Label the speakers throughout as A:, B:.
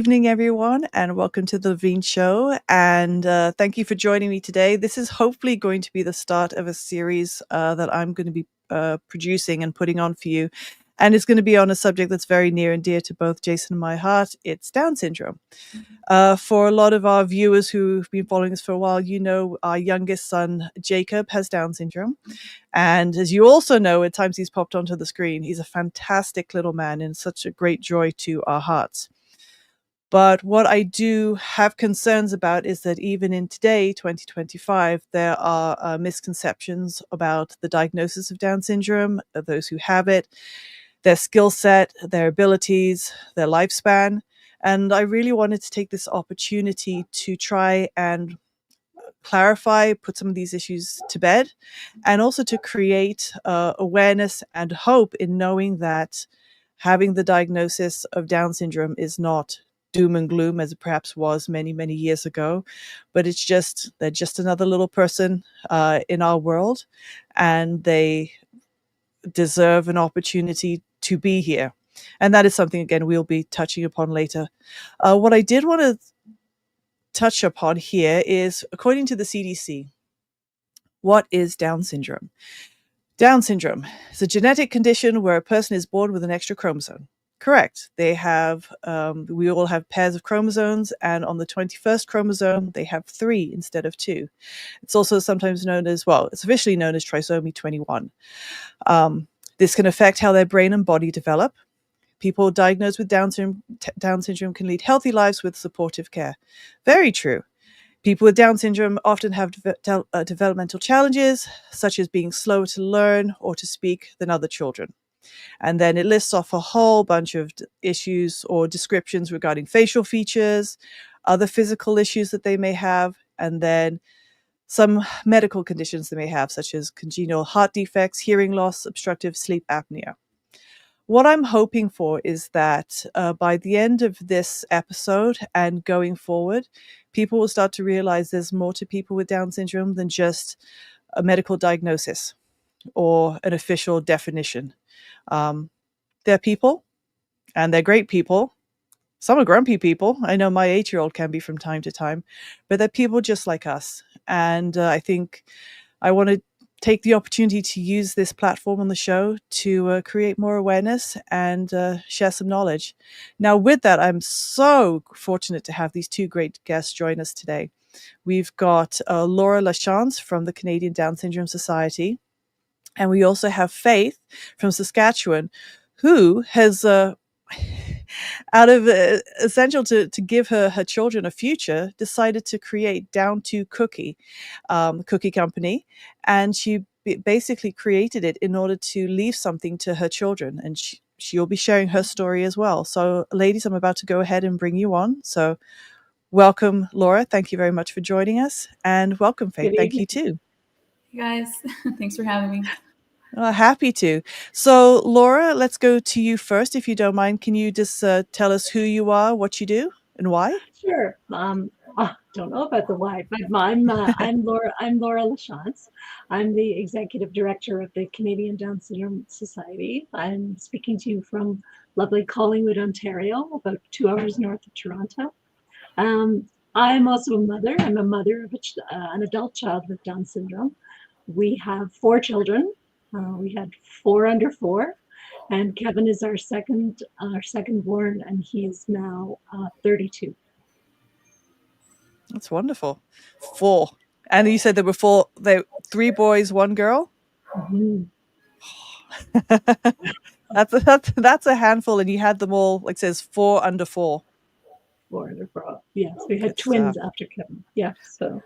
A: Evening, everyone, and welcome to the Lavigne Show. And thank you for joining me today. This is hopefully going to be the start of a series that I'm going to be producing and putting on for you. And it's going to be on a subject that's very near and dear to both Jason and my heart. It's Down syndrome. For a lot of our viewers who've been following us for a while, you know our youngest son, Jacob, has Down syndrome. And as you also know, at times he's popped onto the screen. He's a fantastic little man and such a great joy to our hearts. But what I do have concerns about is that even in today, 2025, there are misconceptions about the diagnosis of Down syndrome, of those who have it, their skill set, their abilities, their lifespan. And I really wanted to take this opportunity to try and clarify, put some of these issues to bed, and also to create awareness and hope in knowing that having the diagnosis of Down syndrome is not doom and gloom as it perhaps was many, many years ago, but they're just another little person in our world, and they deserve an opportunity to be here. And that is something, again, we'll be touching upon later. What I did want to touch upon here is, according to the CDC, what is Down syndrome? Down syndrome is a genetic condition where a person is born with an extra chromosome. Correct. They have, we all have pairs of chromosomes, and on the 21st chromosome, they have 3 instead of 2. It's also sometimes known as, it's officially known as trisomy 21. This can affect how their brain and body develop. People diagnosed with Down syndrome can lead healthy lives with supportive care. Very true. People with Down syndrome often have developmental challenges, such as being slower to learn or to speak than other children. And then it lists off a whole bunch of issues or descriptions regarding facial features, other physical issues that they may have, and then some medical conditions they may have, such as congenital heart defects, hearing loss, obstructive sleep apnea. What I'm hoping for is that by the end of this episode and going forward, people will start to realize there's more to people with Down syndrome than just a medical diagnosis or an official definition. They're people, and they're great people. Some are grumpy people. I know my 8-year-old can be from time to time, but they're people just like us. And I think I want to take the opportunity to use this platform on the show to create more awareness and share some knowledge. Now, with that, I'm so fortunate to have these 2 great guests join us today. We've got Laura LaChance from the Canadian Down Syndrome Society, and we also have Faith from Saskatchewan, who has out of essential to give her children a future, decided to create Down to Cookie company, and she basically created it in order to leave something to her children, and she'll be sharing her story as well. So, ladies, I'm about to go ahead and bring you on. So, welcome, Laura. Thank you very much for joining us, and welcome, Faith. Thank you too.
B: Hey guys, thanks for having me.
A: Happy to. So, Laura, let's go to you first, if you don't mind. Can you just tell us who you are, what you do, and why?
C: Sure. Don't know about the why, but I'm Laura. I'm Laura LaChance. I'm the executive director of the Canadian Down Syndrome Society. I'm speaking to you from lovely Collingwood, Ontario, about 2 hours north of Toronto. I'm also a mother. I'm a mother of an adult child with Down syndrome. We have 4 children. We had 4 under 4, and Kevin is our second born, and he is now 32.
A: That's wonderful. 4, and you said there were 3 boys, 1 girl.
C: Mm-hmm.
A: That's a handful, and you had them all. Like it says, 4 under 4.
C: 4 under 4. Yes, we had twins after Kevin. Yeah, so.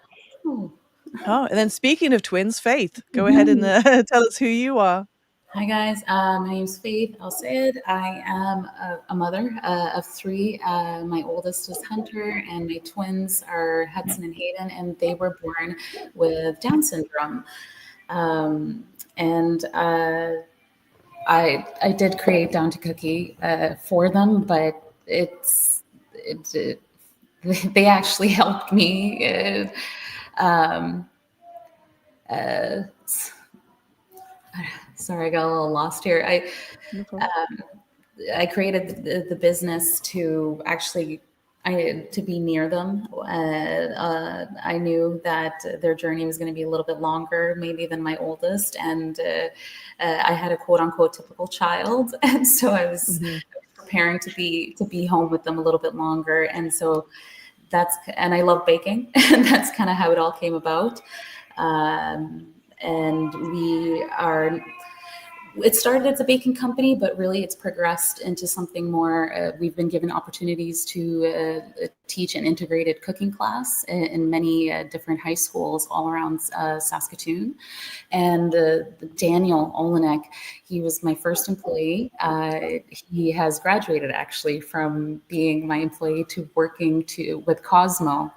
A: Oh, and then speaking of twins, Faith, go ahead and tell us who you are.
B: Hi guys, my name is Faith Al-Sayed. I am a mother of 3. My oldest is Hunter, and my twins are Hudson and Hayden, and they were born with Down syndrome. And I did create Down to Cookie for them, but they actually helped me. Sorry, I got a little lost here. I created the business to actually to be near them. I knew that their journey was going to be a little bit longer, maybe than my oldest, and I had a quote unquote typical child, and so I was preparing to be home with them a little bit longer, and so and I love baking, and that's kind of how it all came about. And it started as a baking company, but really it's progressed into something more. We've been given opportunities to teach an integrated cooking class in many different high schools all around Saskatoon. And Daniel Olenek, he was my first employee. He has graduated actually from being my employee to working with Cosmo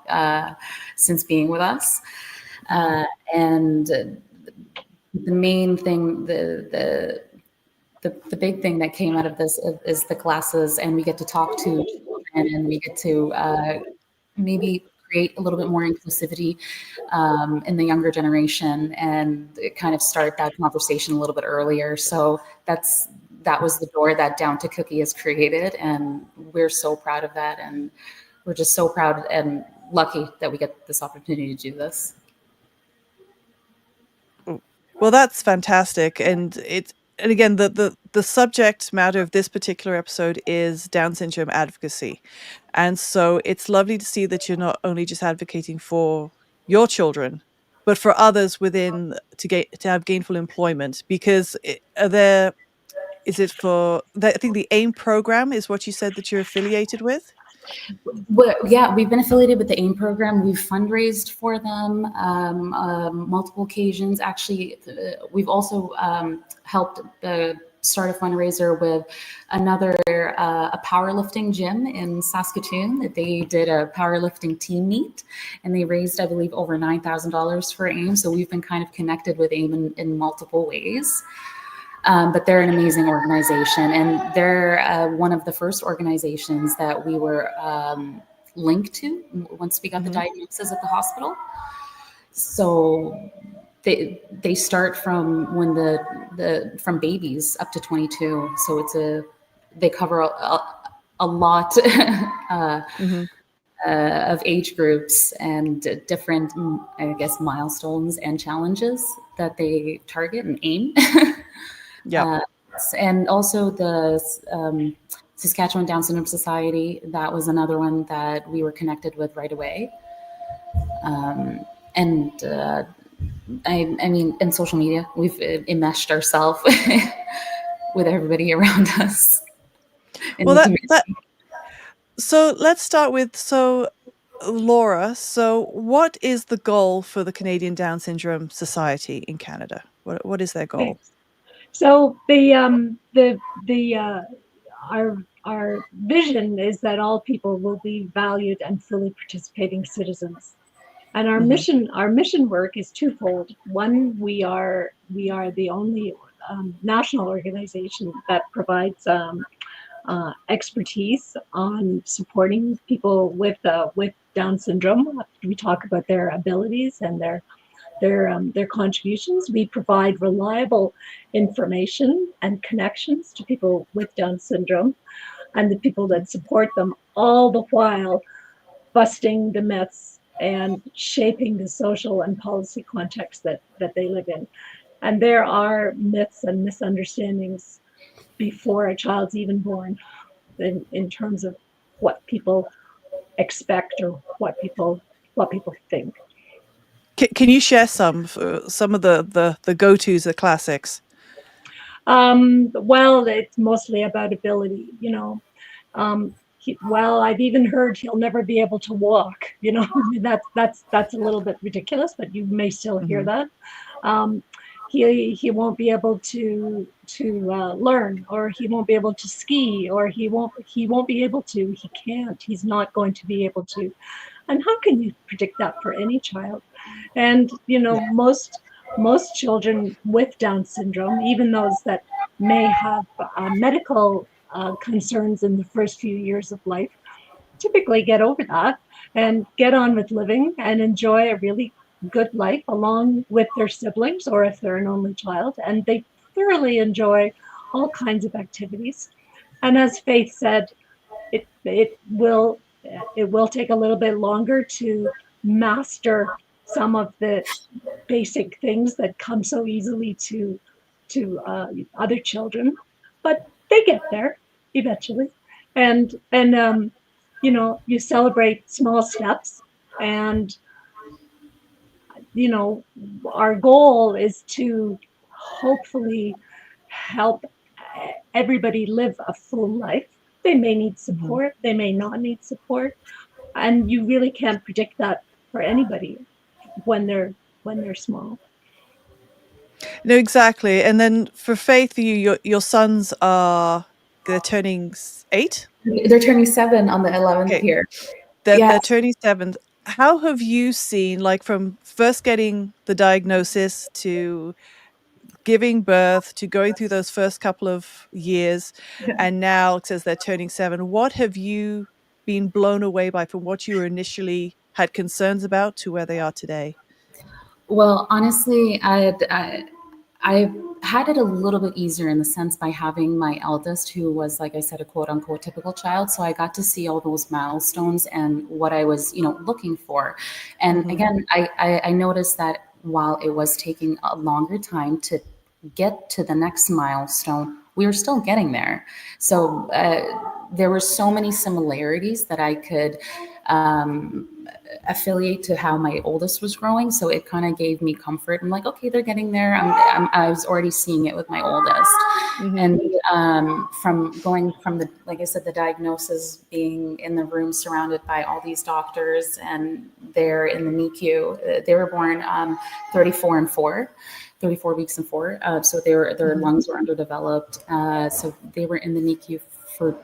B: since being with us. And the main thing, the big thing that came out of this is the classes, and we get to talk to children, and we get to maybe create a little bit more inclusivity in the younger generation, and kind of start that conversation a little bit earlier. So that was the door that Down to Cookie has created, and we're so proud of that, and we're just so proud and lucky that we get this opportunity to do this.
A: Well, that's fantastic. And again, the subject matter of this particular episode is Down syndrome advocacy. And so it's lovely to see that you're not only just advocating for your children, but for others within to have gainful employment, because I think the AIM program is what you said that you're affiliated with?
B: Well, yeah, we've been affiliated with the AIM program. We've fundraised for them multiple occasions. Actually, we've also helped start a fundraiser with a powerlifting gym in Saskatoon. They did a powerlifting team meet, and they raised, I believe, over $9,000 for AIM. So we've been kind of connected with AIM in multiple ways. But they're an amazing organization, and they're one of the first organizations that we were linked to once we got the diagnosis at the hospital. So they start from from babies up to 22. So they cover a lot of age groups and different, I guess, milestones and challenges that they target and aim.
A: Yeah.
B: And also the Saskatchewan Down Syndrome Society, that was another one that we were connected with right away. I mean, in social media, we've enmeshed ourselves with everybody around us.
A: So let's start with, Laura, so what is the goal for the Canadian Down Syndrome Society in Canada? What is their goal?
C: So our vision is that all people will be valued and fully participating citizens. And our mission work is twofold. One, we are the only national organization that provides expertise on supporting people with Down syndrome. We talk about their abilities and their contributions. We provide reliable information and connections to people with Down syndrome and the people that support them, all the while busting the myths and shaping the social and policy context that they live in. And there are myths and misunderstandings before a child's even born in terms of what people expect or what people think.
A: Can you share some of the go-tos, the classics?
C: Well, it's mostly about ability, you know. I've even heard he'll never be able to walk. You know, that's a little bit ridiculous, but you may still hear that. He won't be able to learn, or he won't be able to ski, or he won't be able to. He can't. He's not going to be able to. And how can you predict that for any child? And you know, most children with Down syndrome, even those that may have medical concerns in the first few years of life, typically get over that and get on with living and enjoy a really good life along with their siblings, or if they're an only child, and they thoroughly enjoy all kinds of activities. And as Faith said, it will it will take a little bit longer to master some of the basic things that come so easily to other children, but they get there eventually. And you know, you celebrate small steps, and you know, our goal is to hopefully help everybody live a full life. They may need support, they may not need support, and you really can't predict that for anybody when they're small.
A: No, exactly. And then for Faith, your sons they're turning 8.
B: They're turning 7 on the 11th
A: Okay,
B: here.
A: they're
B: Yes.
A: turning 7. How have you seen, like, from first getting the diagnosis to giving birth to going through those first couple of years, and now it says they're turning 7? What have you been blown away by from what you were initially had concerns about to where they are today?
B: Well, honestly, I had it a little bit easier in the sense by having my eldest, who was, like I said, a quote unquote typical child. So I got to see all those milestones and what I was, you know, looking for. And again, I noticed that while it was taking a longer time to get to the next milestone, we were still getting there. So there were so many similarities that I could affiliate to how my oldest was growing. So it kind of gave me comfort. I'm like, okay, they're getting there. I was already seeing it with my oldest. And from going from the, like I said, the diagnosis, being in the room surrounded by all these doctors, and they're in the NICU. They were born 34 weeks and 4. So their lungs were underdeveloped. So they were in the NICU for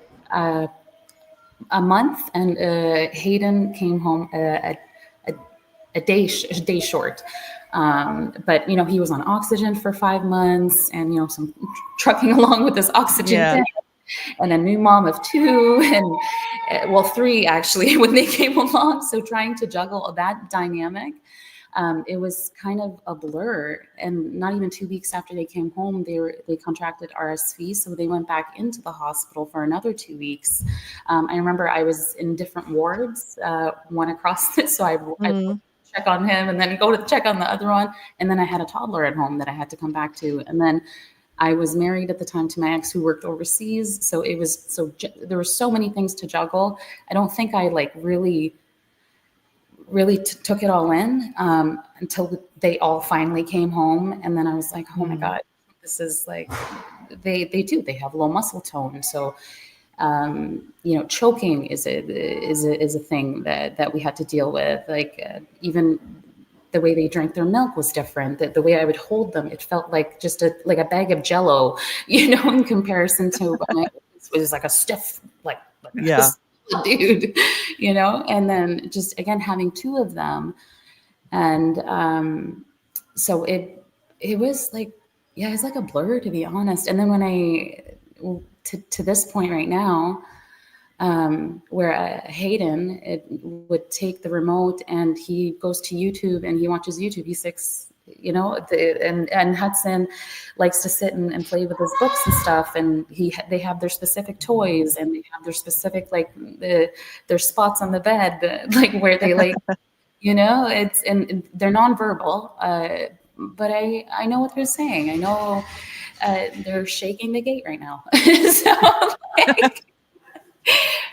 B: a month, and Hayden came home a day short. But you know, he was on oxygen for 5 months, and you know, some trucking along with this oxygen tank, and a new mom of 2, and well, 3 actually when they came along. So trying to juggle that dynamic, it was kind of a blur. And not even 2 weeks after they came home, they contracted RSV, so they went back into the hospital for another 2 weeks. I remember I was in different wards, one across this, so I check on him and then go to check on the other one, and then I had a toddler at home that I had to come back to, and then I was married at the time to my ex, who worked overseas, so it was there were so many things to juggle. I don't think I like really took it all in until they all finally came home. And then I was like, oh my God, this is like, they have low muscle tone. So, you know, choking is a thing that we had to deal with. Like even the way they drank their milk was different. The way I would hold them, it felt like just a bag of Jello, you know, in comparison to when it was like a stiff, like
A: Yeah.
B: dude, you know. And then just again having 2 of them, and so it was like, yeah, it's like a blur, to be honest. And then when I to this point right now, where Hayden would take the remote and he goes to YouTube and he watches YouTube. He's 6, you know, and Hudson likes to sit and play with his books and stuff. And they have their specific toys, and they have their specific, like their spots on the bed, like where they like, you know, and they're nonverbal. But I know what they're saying. I know they're shaking the gate right now. So like,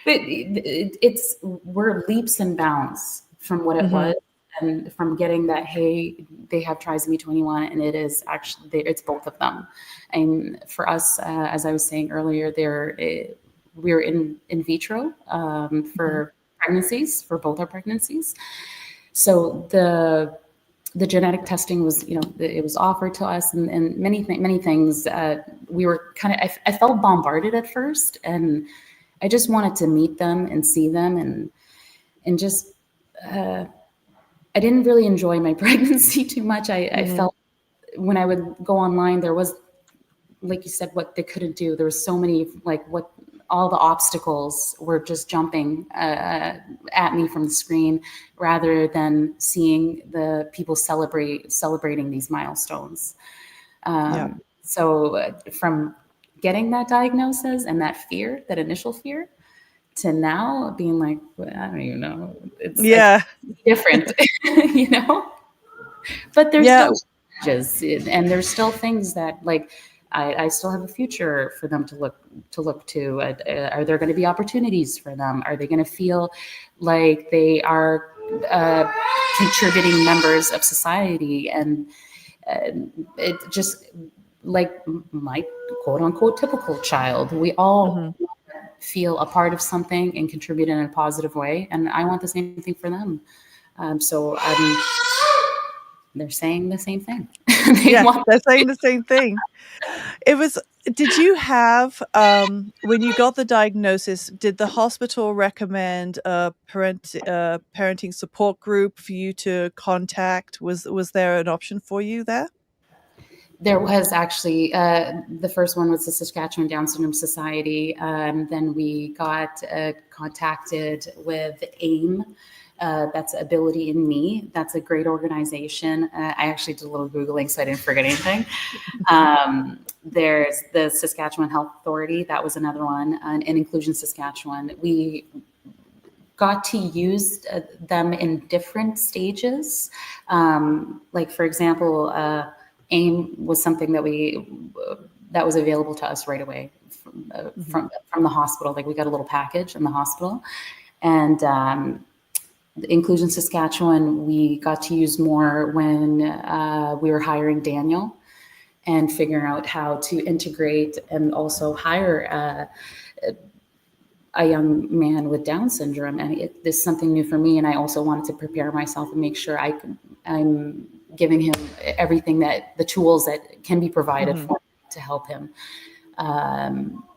B: but we're leaps and bounds from what it was, and from getting that, hey, they have trisomy 21, and it is actually, it's both of them. And for us, as I was saying earlier, we're in vitro for pregnancies, for both our pregnancies. So the genetic testing was, you know, it was offered to us, and many things. We were kind of, I felt bombarded at first, and I just wanted to meet them and see them, and just I didn't really enjoy my pregnancy too much. I felt when I would go online, there was, like you said, what they couldn't do. There was so many, like, what all the obstacles were just jumping at me from the screen, rather than seeing the people celebrating these milestones. So from getting that diagnosis and that fear, that initial fear, to now being like, well, I don't even know. It's
A: Yeah.
B: different, you know. But there's
A: Yeah.
B: still challenges, and there's still things that like I still have a future for them to look to. Are there going to be opportunities for them? Are they going to feel like they are contributing members of society? And it just like my quote unquote typical child. We all feel a part of something and contribute in a positive way, and I want the same thing for them. So they're saying the same thing.
A: Yeah, they're saying the same thing. It was, did you have, when you got the diagnosis, did the hospital recommend a parenting support group for you to contact? Was there an option for you there?
B: There was actually the first one was the Saskatchewan Down Syndrome Society. Then we got contacted with AIM. That's Ability in Me. That's a great organization. I actually did a little Googling, so I didn't forget anything. There's the Saskatchewan Health Authority. That was another one, and Inclusion Saskatchewan. We got to use them in different stages. Like, for example, AIM was something that was available to us right away from the hospital. Like, we got a little package in the hospital, and Inclusion Saskatchewan, we got to use more when we were hiring Daniel and figuring out how to integrate and also hire a young man with Down syndrome. And this is something new for me. And I also wanted to prepare myself and make sure I'm giving him everything the tools that can be provided for to help him.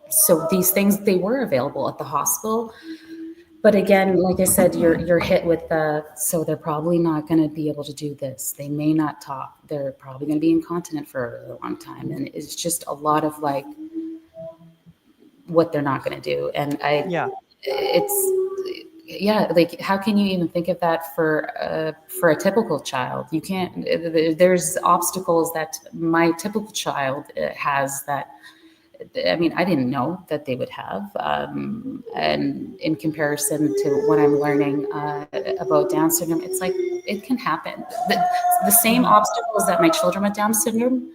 B: So these things, they were available at the hospital. But again, like I said, you're hit with so they're probably not going to be able to do this. They may not talk. They're probably going to be incontinent for a long time. And it's just a lot of like what they're not going to do. And like, how can you even think of that for a typical child? You can't, there's obstacles that my typical child has that, I mean, I didn't know that they would have. And in comparison to what I'm learning about Down syndrome, it's like, it can happen. The same obstacles that my children with Down syndrome,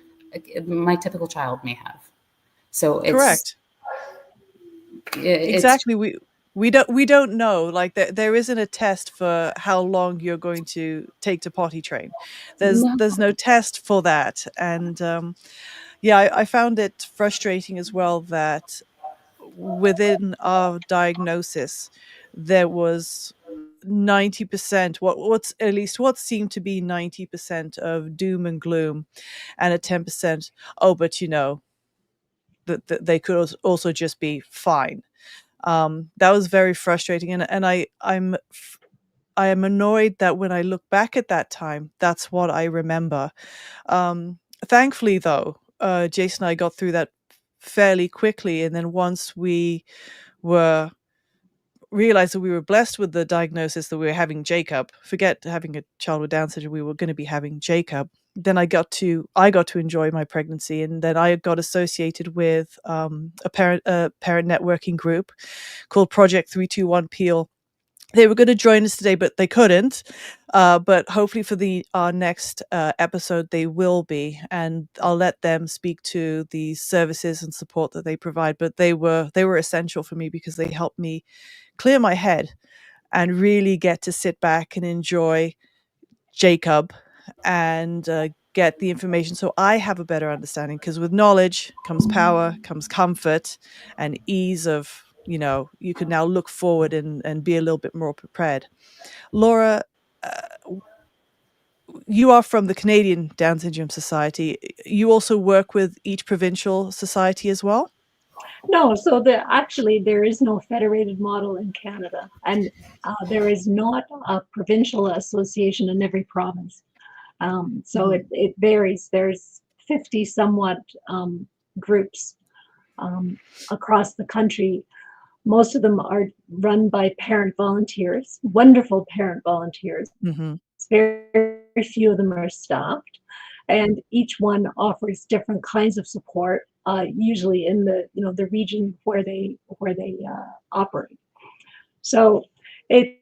B: my typical child may have. So it's
A: correct. Exactly. We don't know. Like, there isn't a test for how long you're going to take to potty train. There's no test for that. And I found it frustrating as well that within our diagnosis there was 90%, what's at least what seemed to be 90% of doom and gloom, and a 10%, oh, but you know, that they could also just be fine. That was very frustrating, and I am annoyed that when I look back at that time, that's what I remember. Thankfully, though, Jason and I got through that fairly quickly, and then once we realized that we were blessed with the diagnosis that we were having Jacob, forget having a child with Down syndrome, we were going to be having Jacob. Then I got to enjoy my pregnancy, and then I got associated with a parent networking group called Project 321 Peel. They were going to join us today, but they couldn't. But hopefully for our next episode, they will be, and I'll let them speak to the services and support that they provide. But they were essential for me because they helped me clear my head and really get to sit back and enjoy Jacob and get the information so I have a better understanding. Because with knowledge comes power, comes comfort, and ease of, you know, you can now look forward and be a little bit more prepared. Laura, you are from the Canadian Down Syndrome Society. You also work with each provincial society as well?
C: No, so actually there is no federated model in Canada, and there is not a provincial association in every province. So it varies. There's 50 somewhat groups across the country. Most of them are run by parent volunteers, wonderful parent volunteers. Very few of them are staffed, and each one offers different kinds of support, usually in the region where they operate. So it's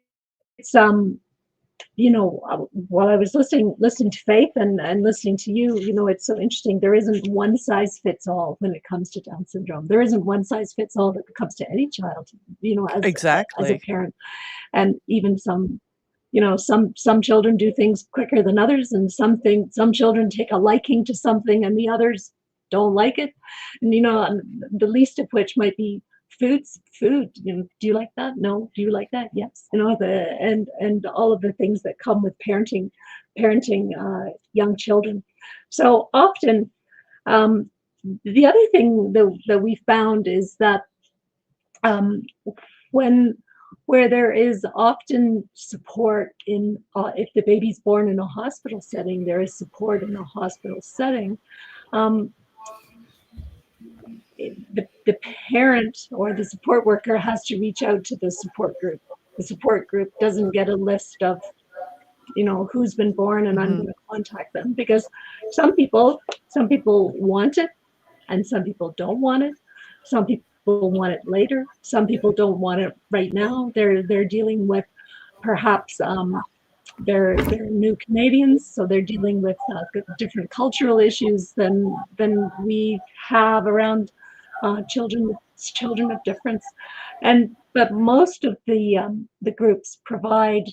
C: while I was listening to Faith and listening to you, it's so interesting. There isn't one size fits all when it comes to Down syndrome. There isn't one size fits all that comes to any child, as a
A: Exactly.
C: parent. And even some children do things quicker than others, and some children take a liking to something and the others don't like it. And the least of which might be food. Do you like that? No. Do you like that? Yes. And all of the things that come with parenting young children. So often, um, the other thing that we found is that um, when where there is often support if the baby's born in a hospital setting, there is support in a hospital setting. Um, the parent or the support worker has to reach out to the support group. The support group doesn't get a list of who's been born and I'm going to contact them, because some people want it and some people don't want it. Some people want it later. Some people don't want it right now. They're dealing with perhaps they're new Canadians, so they're dealing with different cultural issues than we have around children of difference. But most of the groups provide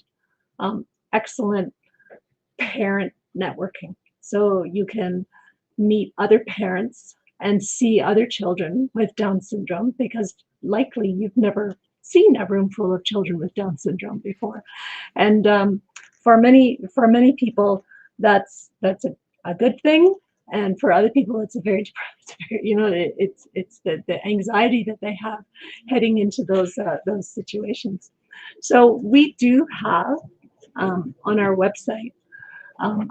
C: excellent parent networking, so you can meet other parents and see other children with Down syndrome, because likely you've never seen a room full of children with Down syndrome before. And for many people, that's a good thing, and for other people, it's it's the anxiety that they have heading into those situations. So we do have on our website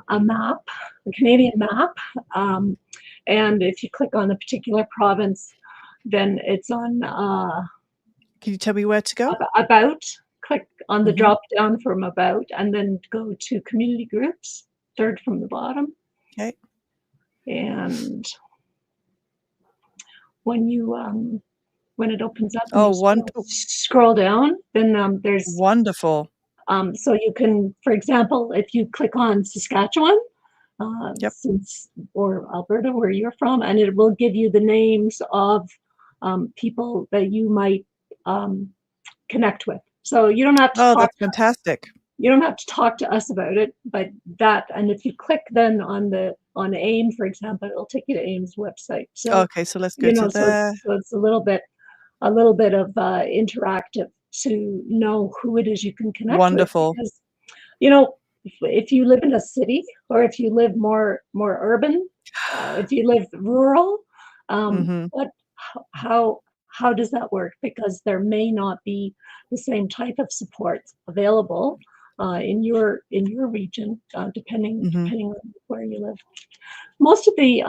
C: a map, a Canadian map, and if you click on a particular province, then it's on
A: Can you tell me where to go?
C: about. Click on the drop down from about, and then go to community groups, third from the bottom.
A: Okay.
C: And when it opens up,
A: Oh,
C: scroll down, then there's
A: wonderful.
C: so you can, for example, if you click on Saskatchewan,
A: Yep.
C: or Alberta, where you're from, and it will give you the names of people that you might connect with. So you don't have to
A: Oh,
C: talk.
A: that's fantastic.
C: You don't have to talk to us about it, but and if you click then on AIM, for example, it'll take you to AIM's website. So
A: Okay, so let's go to there.
C: so it's a little bit of interactive to know who it is you can connect
A: Wonderful.
C: with, because if you live in a city, or if you live more urban, if you live rural, what how does that work? Because there may not be the same type of support available in your region, depending on where you live. Most of the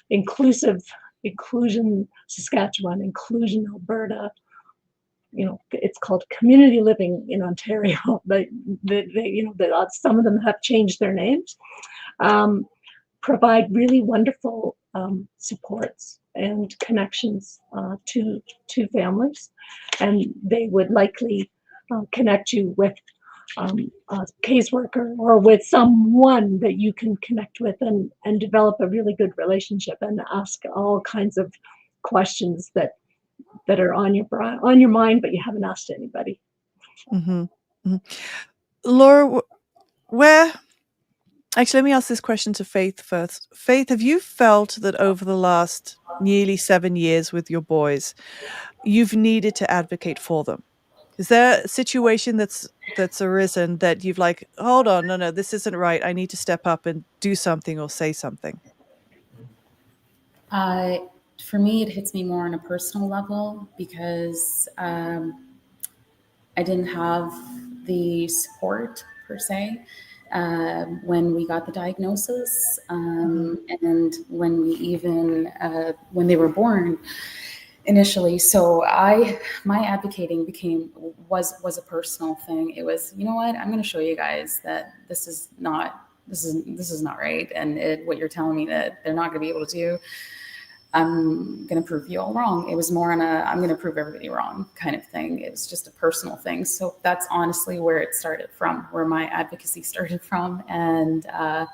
C: inclusion Saskatchewan, inclusion Alberta, it's called community living in Ontario, but some of them have changed their names, provide really wonderful supports and connections to families, and they would likely connect you with a caseworker or with someone that you can connect with and develop a really good relationship and ask all kinds of questions that are on your mind, but you haven't asked anybody.
A: Laura, actually, let me ask this question to Faith first. Faith, have you felt that over the last nearly 7 years with your boys, you've needed to advocate for them? Is there a situation that's arisen that you've like, hold on, no, this isn't right. I need to step up and do something or say something?
B: For me, it hits me more on a personal level, because I didn't have the support per se when we got the diagnosis, and when we even when they were born initially. So my advocating was a personal thing. It was, you know what, I'm going to show you guys that this is not right, and what you're telling me that they're not going to be able to do, I'm going to prove you all wrong. It was more on a, I'm going to prove everybody wrong kind of thing. It was just a personal thing. So that's honestly where it started from, where my advocacy started from. And I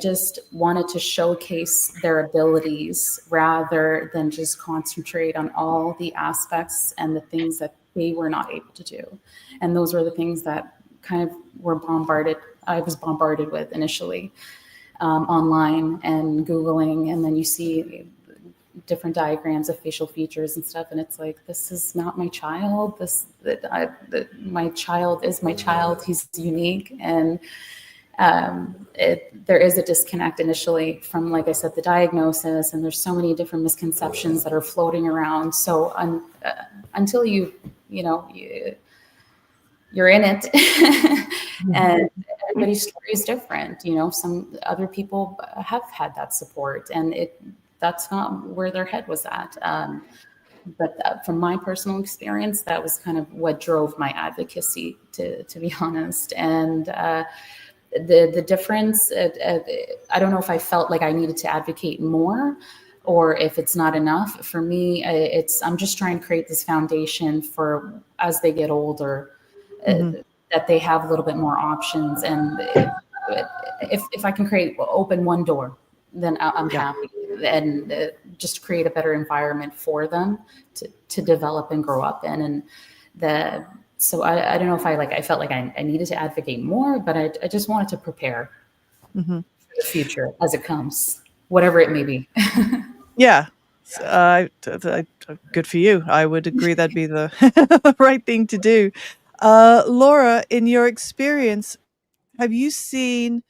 B: just wanted to showcase their abilities rather than just concentrate on all the aspects and the things that they were not able to do. And those were the things that kind of I was bombarded with initially online and Googling. And then you see different diagrams of facial features and stuff, and it's like, this is not my child. My child is my child. He's unique, and there is a disconnect initially from, like I said, the diagnosis, and there's so many different misconceptions that are floating around. So until you're in it, and everybody's story is different. Some other people have had that support, and that's not where their head was at. But from my personal experience, that was kind of what drove my advocacy, to be honest. And the difference, I don't know if I felt like I needed to advocate more or if it's not enough. For me, I'm just trying to create this foundation for, as they get older, that they have a little bit more options. And if I can open one door, then I'm happy, and just create a better environment for them to develop and grow up in. And so I don't know if I felt like I needed to advocate more, but I just wanted to prepare for the future as it comes, whatever it may be.
A: Yeah. Good for you. I would agree that'd be the right thing to do. Laura, in your experience, have you seen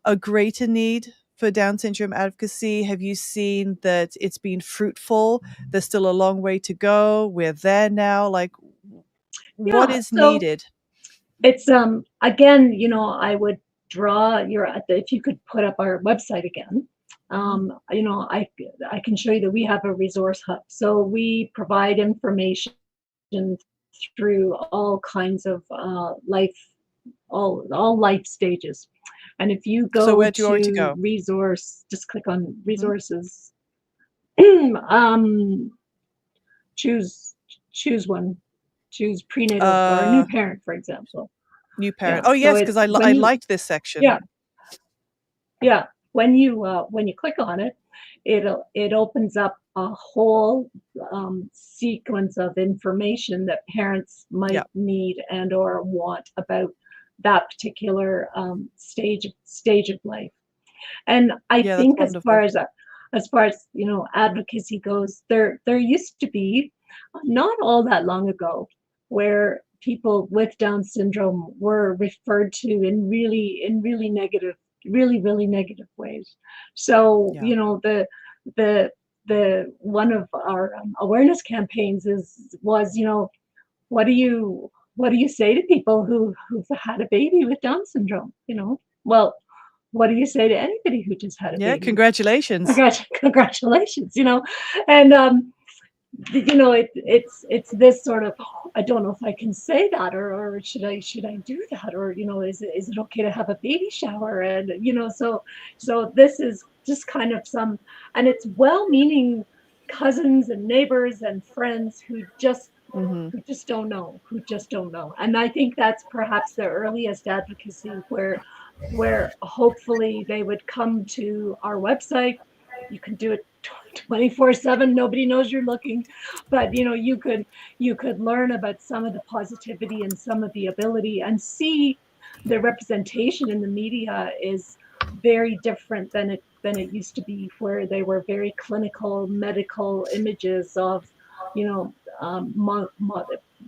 A: a greater need for Down syndrome advocacy? Have you seen that it's been fruitful? There's still a long way to go. We're there now. Like, what is needed?
C: It's again, I would draw if you could put up our website again. I can show you that we have a resource hub. So we provide information through all kinds of life, all life stages. And if you go
A: where do you want to go?
C: resource, just click on resources. Choose one. Choose prenatal or new parent, for example.
A: New parent. Yeah. Oh yes, because I liked this section.
C: Yeah. When you click on it, it opens up a whole sequence of information that parents might need and or want about that particular stage of life. And I think as far as advocacy goes, there used to be, not all that long ago, where people with Down syndrome were referred to in really negative, really negative ways. So the one of our awareness campaigns was what do you say to people who've had a baby with Down syndrome? Well, what do you say to anybody who just had a baby?
A: Yeah, congratulations.
C: Congratulations, and it's this sort of, I don't know if I can say that, or should I do that, or is it okay to have a baby shower? And so this is just kind of and it's well-meaning cousins and neighbors and friends who just don't know, and I think that's perhaps the earliest advocacy, where hopefully they would come to our website. You can do it 24/7. Nobody knows you're looking, but you could learn about some of the positivity and some of the ability, and see the representation in the media is very different than it used to be, where they were very clinical medical images of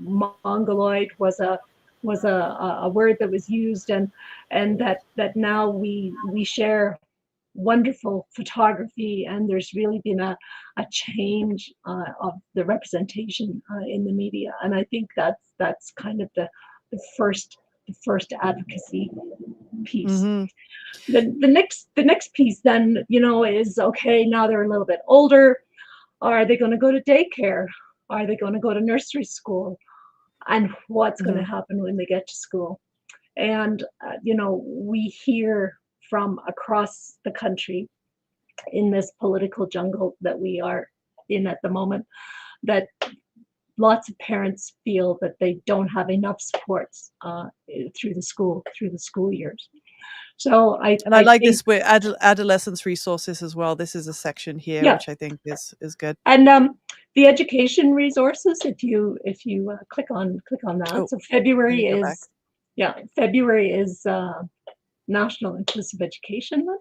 C: mongoloid was a word that was used, and that now we share wonderful photography, and there's really been a change of the representation in the media, and I think that's kind of the first advocacy piece. The next piece then is, okay, now they're a little bit older. Are they going to go to daycare? Are they going to go to nursery school? And what's going to happen when they get to school? And we hear from across the country in this political jungle that we are in at the moment, that lots of parents feel that they don't have enough supports through the school years. So
A: And I
C: I
A: like
C: think,
A: this with adolescence resources as well. This is a section here,
C: yeah,
A: which I think is good.
C: and the education resources, if you click on that.
A: Oh,
C: So
A: let
C: February
A: me go back.
C: is National Inclusive Education Month.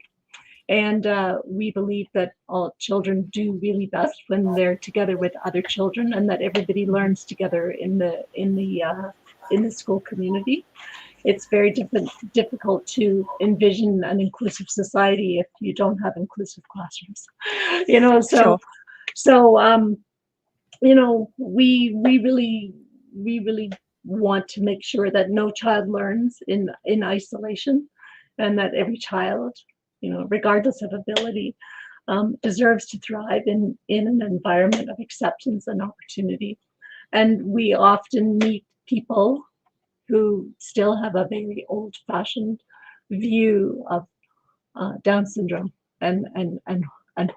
C: And we believe that all children do really best when they're together with other children, and that everybody learns together in the school community. It's very difficult to envision an inclusive society if you don't have inclusive classrooms.
A: Sure.
C: So we really want to make sure that no child learns in isolation, and that every child, regardless of ability, deserves to thrive in an environment of acceptance and opportunity. And we often meet people who still have a very old-fashioned view of Down syndrome, and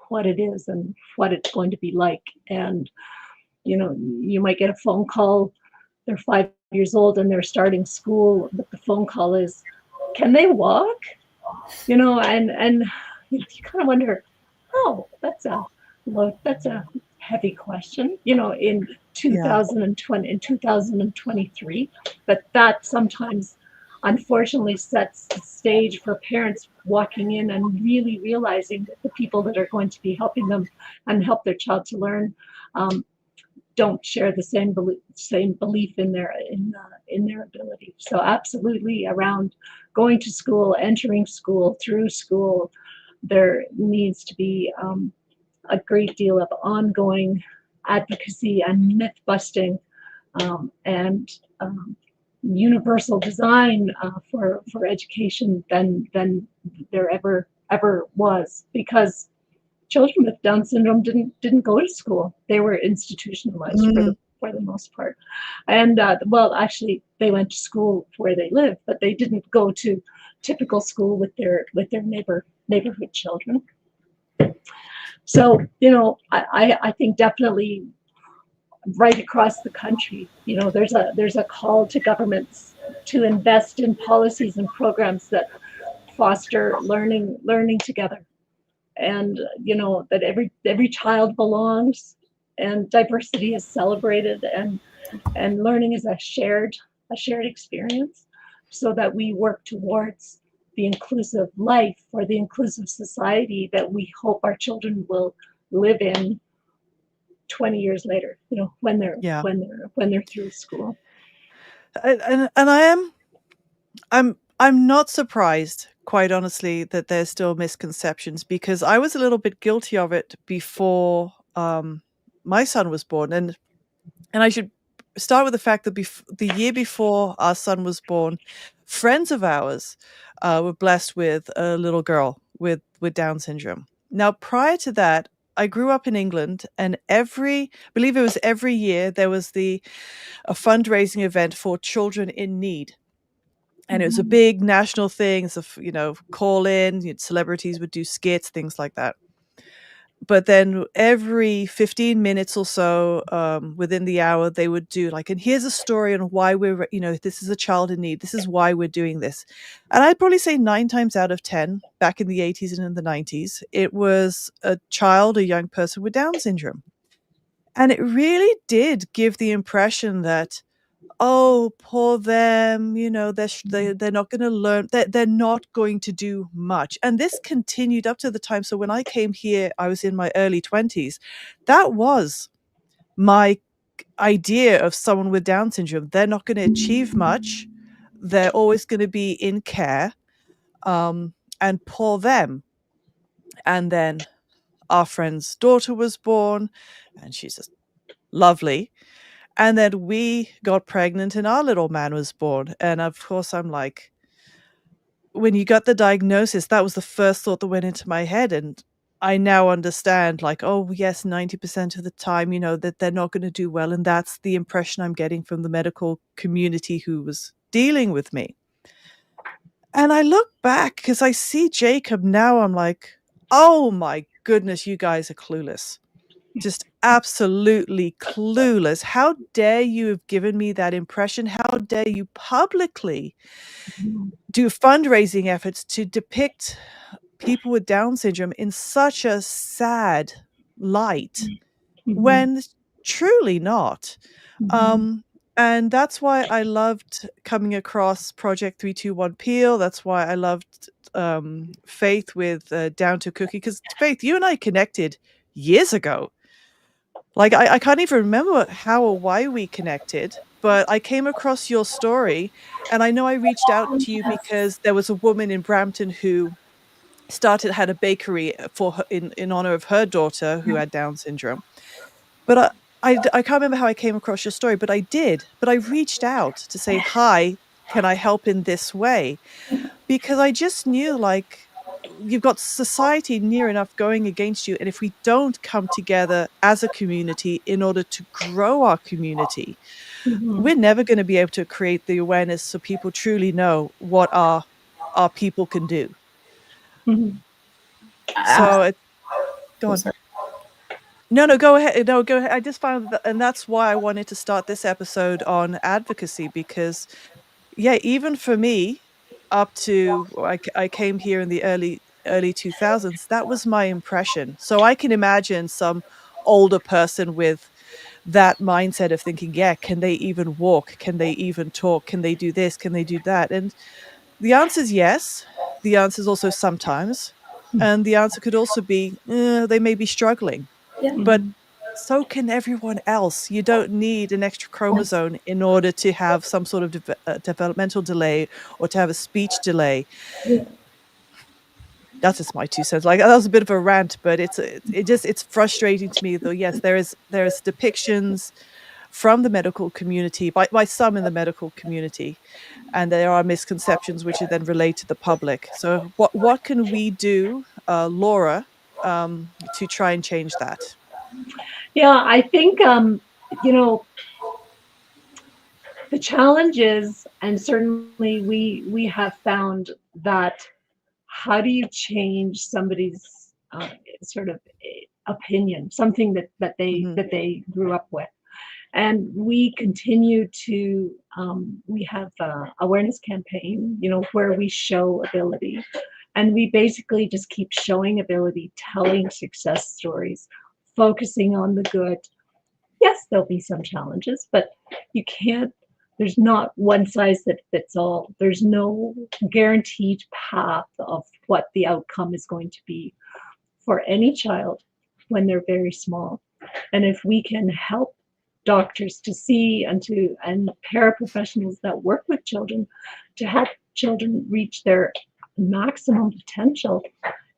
C: what it is and what it's going to be like. And you might get a phone call. They're 5 years old and they're starting school, but the phone call is, "Can they walk?" And you kind of wonder, oh, that's a heavy question, in
A: Yeah.
C: 2023. But that sometimes, unfortunately, sets the stage for parents walking in and really realizing that the people that are going to be helping them and help their child to learn don't share the same belief in their ability. So absolutely, around going to school, entering school, through school, there needs to be a great deal of ongoing advocacy and myth busting, and universal design for education than there ever was, because children with Down syndrome didn't go to school. They were institutionalized for the most part, and well, actually, they went to school where they live, but they didn't go to typical school with their neighborhood children. So I think definitely right across the country, there's a call to governments to invest in policies and programs that foster learning together, and that every child belongs, and diversity is celebrated, and learning is a shared experience, so that we work towards the inclusive life or the inclusive society that we hope our children will live in 20 years later, when they're
A: Yeah.
C: when they're through school.
A: And I'm not surprised, quite honestly, that there's still misconceptions, because I was a little bit guilty of it before my son was born. And I should start with the fact that the year before our son was born, friends of ours were blessed with a little girl with Down syndrome. Now, prior to that, I grew up in England, and believe it was every year, there was a fundraising event for children in need. And it was a big national thing. So, call in, celebrities would do skits, things like that. But then every 15 minutes or so, within the hour, they would do and here's a story on why this is a child in need. This is why we're doing this. And I'd probably say 9 times out of 10, back in the 80s and in the 90s, it was a young person with Down syndrome. And it really did give the impression that, oh, poor them, they're not going to learn, they're not going to do much. And this continued up to the time. So when I came here, I was in my early 20s. That was my idea of someone with Down syndrome. They're not going to achieve much. They're always going to be in care, and poor them. And then our friend's daughter was born, and she's just lovely. And then we got pregnant and our little man was born. And of course, I'm like, when you got the diagnosis, that was the first thought that went into my head. And I now understand, oh, yes, 90% of the time, that they're not going to do well. And that's the impression I'm getting from the medical community who was dealing with me. And I look back because I see Jacob now. I'm like, oh my goodness, you guys are clueless. Just absolutely clueless. How dare you have given me that impression? How dare you publicly do fundraising efforts to depict people with Down syndrome in such a sad light when truly not. And that's why I loved coming across Project 321 Peel. That's why I loved Faith with Down to Cookie, because Faith, you and I connected years ago. Like, I can't even remember how or why we connected, but I came across your story, and I know I reached out to you because there was a woman in Brampton who had a bakery for her, in honor of her daughter who had Down syndrome. But I can't remember how I came across your story, but I did. But I reached out to say, hi, can I help in this way? Because I just knew, like, you've got society near enough going against you. And if we don't come together as a community in order to grow our community, we're never going to be able to create the awareness so people truly know what our people can do. So go on. No, go ahead. No, go ahead. I just found that, and that's why I wanted to start this episode on advocacy, because, yeah, even for me, up to I came here in the early 2000s, that was my impression. So I can imagine some older person with that mindset of thinking, yeah, can they even walk? Can they even talk? Can they do this? Can they do that? And the answer is yes. The answer is also sometimes. And the answer could also be, they may be struggling. But so can everyone else. You don't need an extra chromosome in order to have some sort of developmental delay or to have a speech delay. That's just my 2 cents. Like, that was a bit of a rant, but it's frustrating to me, though. Yes, there's depictions from the medical community by some in the medical community, and there are misconceptions which are then relayed to the public. So what can we do, Laura, to try and change that?
C: Yeah, I think, the challenge is, and certainly we have found that, how do you change somebody's sort of opinion, something that they grew up with? And we continue to, we have awareness campaign, where we show ability, and we basically just keep showing ability, telling success stories, focusing on the good. Yes, there'll be some challenges, but you can't, there's not one size that fits all. There's no guaranteed path of what the outcome is going to be for any child when they're very small. And if we can help doctors to see, and paraprofessionals that work with children to help children reach their maximum potential,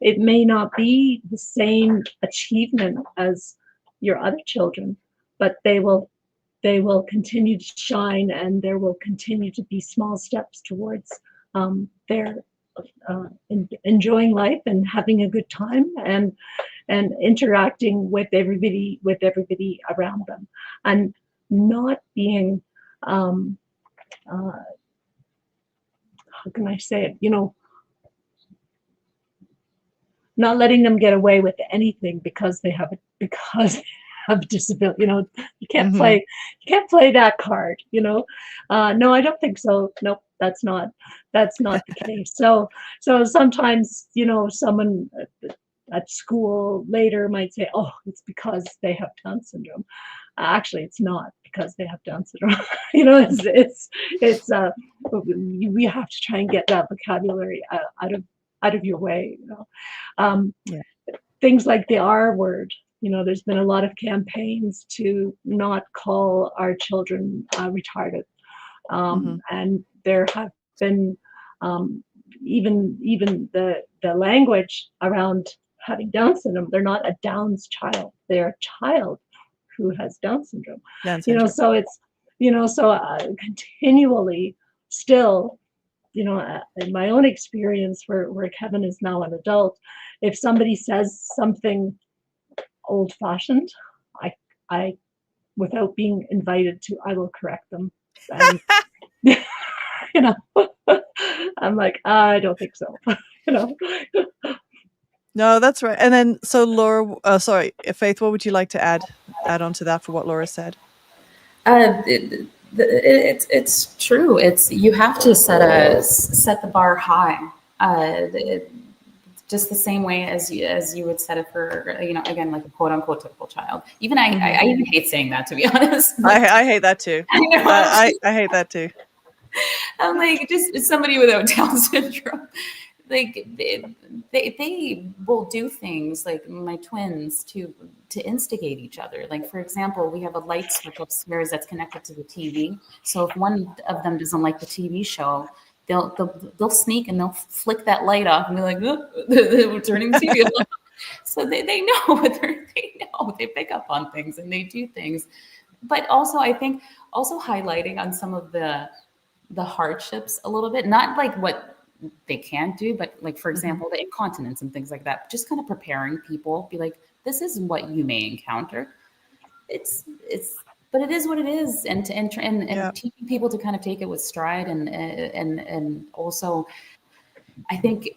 C: it may not be the same achievement as your other children, but they will continue to shine, and there will continue to be small steps towards their enjoying life and having a good time, and interacting with everybody around them, and not being how can I say it, not letting them get away with anything because they have disability. You can't play that card. No, I don't think so. Nope, that's not the case. So sometimes, someone at school later might say, oh, it's because they have Down syndrome. Actually, it's not because they have Down syndrome. We have to try and get that vocabulary out of your way. Things like the R word. There's been a lot of campaigns to not call our children retarded, and there have been even the language around having Down syndrome. They're not a Down's child; they're a child who has Down syndrome. So it's continually still. In my own experience, where Kevin is now an adult, if somebody says something old-fashioned, I without being invited to, I will correct them. And I'm like, I don't think so.
A: No, that's right. And then, so Laura, sorry, Faith, what would you like to add on to that for what Laura said?
B: It's true. It's you have to set the bar high. Just the same way as you would set it for, again, like a quote unquote typical child. Even I even hate saying that, to be honest.
A: I hate that too.
B: I know.
A: I hate that too.
B: I'm like, just somebody without Down syndrome. Like they will do things like my twins to instigate each other. Like, for example, we have a light switch upstairs that's connected to the TV. So if one of them doesn't like the TV show, they'll sneak and they'll flick that light off and be like, oh, we're turning the TV off. So they know they pick up on things and they do things. But also, I think also highlighting on some of the hardships a little bit, not like what they can't do, but like, for example, the incontinence and things like that, just kind of preparing people, be like, this is what you may encounter. But it is what it is. And teaching people to kind of take it with stride. And also, I think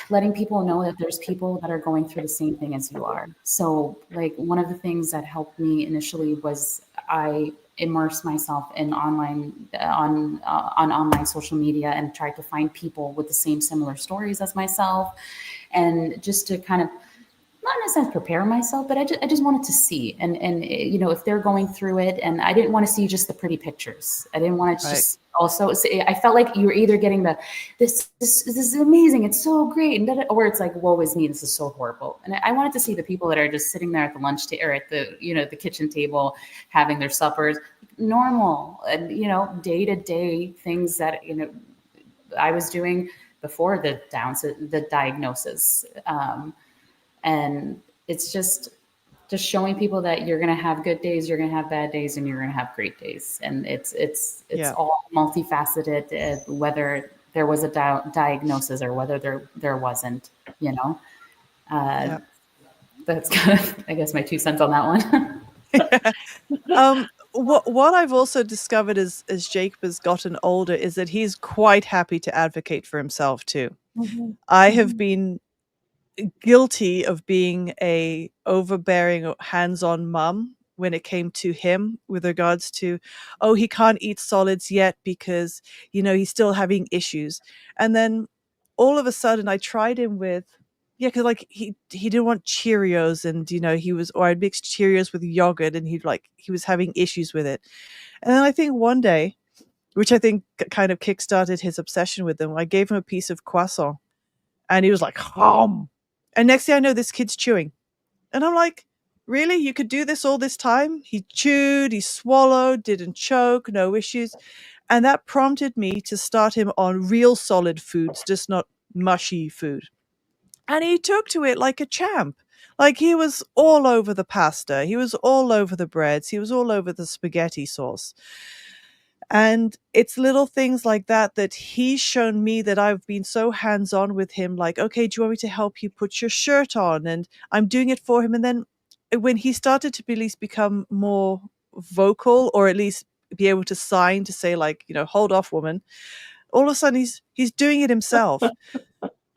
B: letting people know that there's people that are going through the same thing as you are. So like, one of the things that helped me initially was I immerse myself in online on online social media and tried to find people with the same similar stories as myself, and just to kind of not necessarily prepare myself, but I just wanted to see and if they're going through it, and I didn't want to see just the pretty pictures. I didn't want to just also say, I felt like you were either getting this is amazing, it's so great, and or it's like, woe is me, this is so horrible. And I wanted to see the people that are just sitting there at the lunch or at the the kitchen table having their suppers, normal and day-to-day things that I was doing before the diagnosis. And it's just showing people that you're going to have good days, you're going to have bad days, and you're going to have great days. And it's all multifaceted, whether there was a diagnosis or whether there wasn't, That's kind of, I guess, my 2 cents on that
A: one. What I've also discovered as Jacob has gotten older is that he's quite happy to advocate for himself too. I have been guilty of being a overbearing, hands-on mum when it came to him with regards to, oh, he can't eat solids yet because, he's still having issues. And then all of a sudden I tried him with, because like he didn't want Cheerios, and or I'd mixed Cheerios with yogurt, and he was having issues with it. And then I think one day, which I think kind of kickstarted his obsession with them, I gave him a piece of croissant, and he was like, hum. And next thing I know, this kid's chewing. And I'm like, really? You could do this all this time? He chewed, he swallowed, didn't choke, no issues. And that prompted me to start him on real solid foods, just not mushy food. And he took to it like a champ. Like, he was all over the pasta. He was all over the breads. He was all over the spaghetti sauce. And it's little things like that he's shown me that I've been so hands-on with him. Like, okay, do you want me to help you put your shirt on? And I'm doing it for him. And then when he started to at least become more vocal, or at least be able to sign to say, like, hold off, woman, all of a sudden he's doing it himself.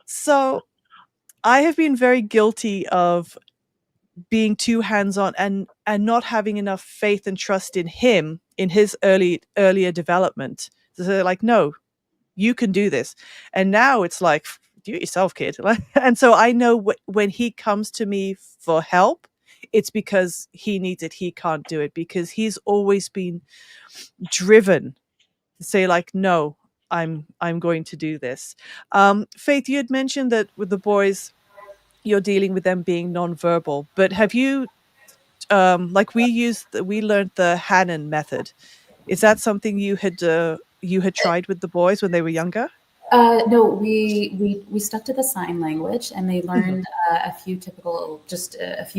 A: So I have been very guilty of being too hands-on and not having enough faith and trust in him in his earlier development. So they're like, no, you can do this. And now it's like, do it yourself, kid. And so I know when he comes to me for help, it's because he needs it. He can't do it, because he's always been driven to say, like, no, I'm going to do this. Faith, you had mentioned that with the boys, you're dealing with them being nonverbal, but have you, like we learned the Hannon method. Is that something you had tried with the boys when they were younger?
B: No, we stuck to the sign language, and they learned a few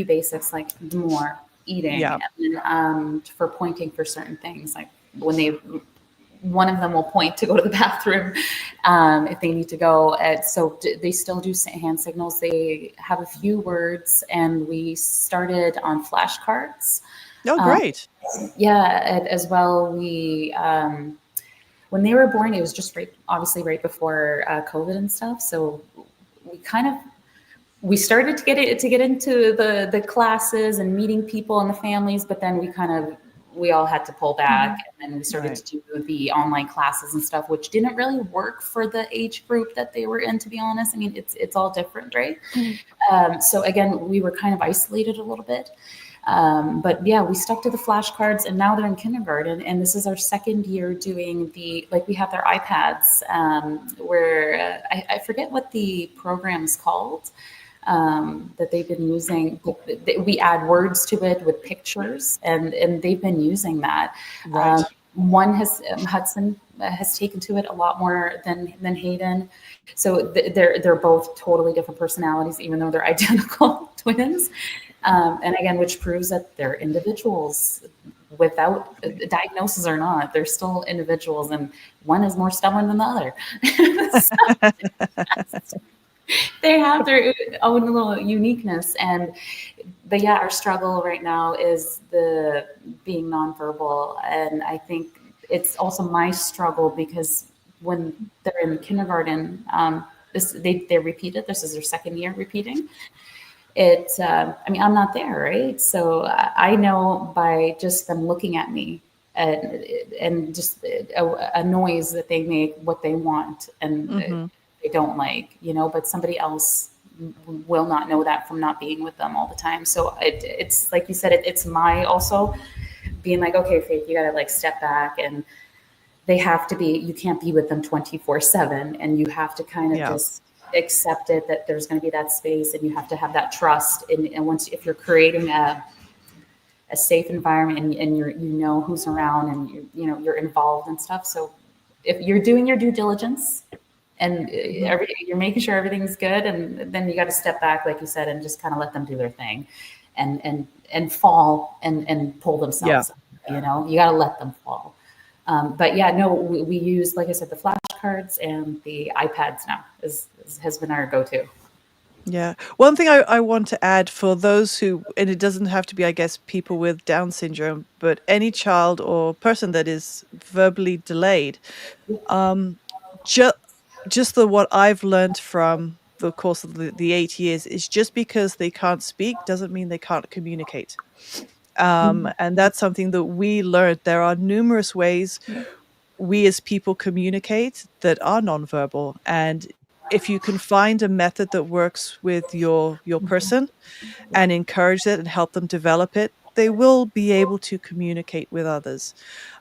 B: basics, like more eating, and for pointing for certain things, like when one of them will point to go to the bathroom if they need to go. So they still do hand signals. They have a few words, and we started on flashcards.
A: Oh, great.
B: As well. We when they were born, it was just obviously right before COVID and stuff. So we kind of we started to get into the classes and meeting people and the families, but then we all had to pull back, and then we started to do the online classes and stuff, which didn't really work for the age group that they were in, to be honest. I mean, it's all different, right? So again, we were kind of isolated a little bit. But yeah, we stuck to the flashcards, and now they're in kindergarten, and this is our second year doing we have their iPads, where I forget what the program's called, that they've been using. We add words to it with pictures, and they've been using that.
A: Right.
B: One Hudson has taken to it a lot more than Hayden. So they're both totally different personalities, even though they're identical twins. And again, which proves that they're individuals without diagnosis or not. They're still individuals, and one is more stubborn than the other. So, they have their own little uniqueness. But yeah, our struggle right now is the being nonverbal. And I think it's also my struggle because when they're in kindergarten, they repeat it. This is their second year repeating. I mean, I'm not there, right? So I know by just them looking at me and just a noise that they make, what they want, and they don't like, but somebody else will not know that from not being with them all the time. So it's like you said, it's my also being like, okay, Faith, you got to like step back, and they have to be, you can't be with them 24/7, and you have to kind of just accept it, that there's going to be that space, and you have to have that trust. And if you're creating a safe environment, and you know who's around, and you're involved and stuff. So if you're doing your due diligence, and you're making sure everything's good, and then you got to step back, like you said, and just kind of let them do their thing, and fall and pull themselves up, you got to let them fall. But yeah, no, we use, like I said, the flashcards and the iPads now has been our go-to.
A: Yeah. One thing I want to add for those who, and it doesn't have to be, I guess, people with Down syndrome, but any child or person that is verbally delayed, just what I've learned from the course of the 8 years is just because they can't speak doesn't mean they can't communicate. And that's something that we learned. There are numerous ways we as people communicate that are nonverbal. And if you can find a method that works with your person and encourage it and help them develop it, they will be able to communicate with others.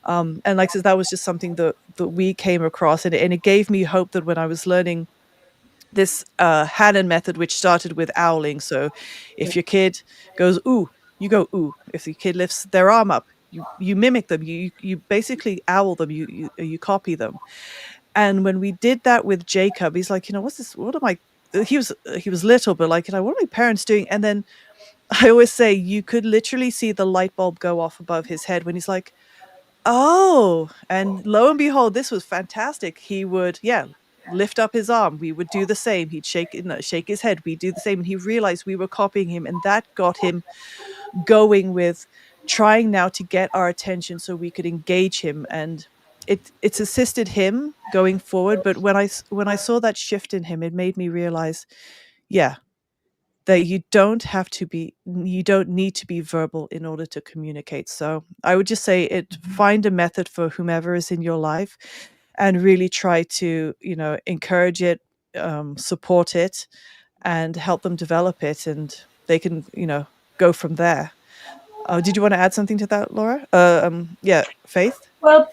A: And like I said, that was just something that we came across, and it gave me hope that when I was learning this Hannon method, which started with owling. So if your kid goes, ooh, you go, ooh. If the kid lifts their arm up, you mimic them. You basically owl them. You copy them. And when we did that with Jacob, he's like, what's this? What am I? He was little, but like, what are my parents doing? And then I always say you could literally see the light bulb go off above his head when he's like, oh, and lo and behold, this was fantastic. He would, lift up his arm. We would do the same. He'd shake his head. We'd do the same. And he realized we were copying him. And that got him going with trying now to get our attention so we could engage him. And it's assisted him going forward. But when I saw that shift in him, it made me realize, that you don't need to be verbal in order to communicate. So I would just say find a method for whomever is in your life and really try to, encourage it, support it, and help them develop it, and they can, go from there. Did you want to add something to that, Laura? Faith?
C: Well,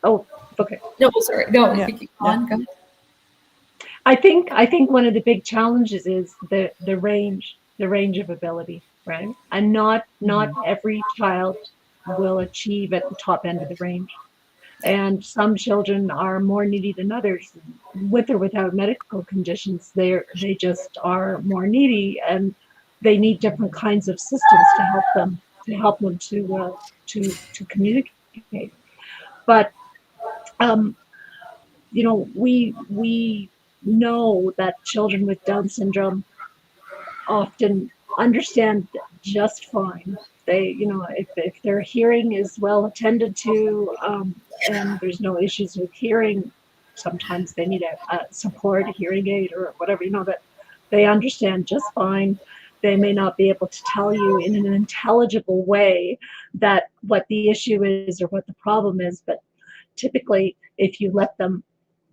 C: oh, okay.
B: No, sorry. No,
C: Yeah.
B: keep on. Go ahead.
C: I think one of the big challenges is the range of ability, right? And not every child will achieve at the top end of the range. And some children are more needy than others, with or without medical conditions. They just are more needy, and they need different kinds of systems to help them to communicate. But we know that children with Down syndrome often understand just fine. They, if their hearing is well attended to, and there's no issues with hearing, sometimes they need a hearing aid or whatever, They understand just fine. They may not be able to tell you in an intelligible way that what the issue is or what the problem is, but typically, if you let them,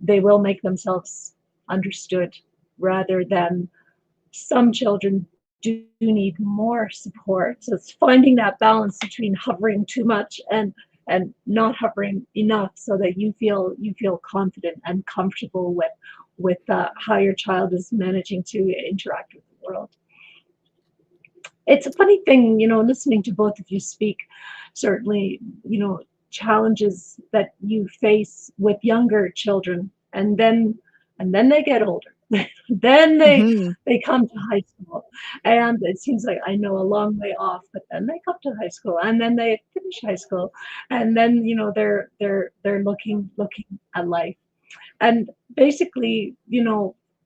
C: they will make themselves understood, rather than some children do need more support. So it's finding that balance between hovering too much and not hovering enough, so that you feel confident and comfortable with how your child is managing to interact with the world. It's a funny thing, listening to both of you speak. Certainly, challenges that you face with younger children, and then they get older. Then
A: Hmm.
C: they come to high school, and it seems like I know a long way off, but then they come to high school, and then they finish high school, and then they're looking at life, and basically,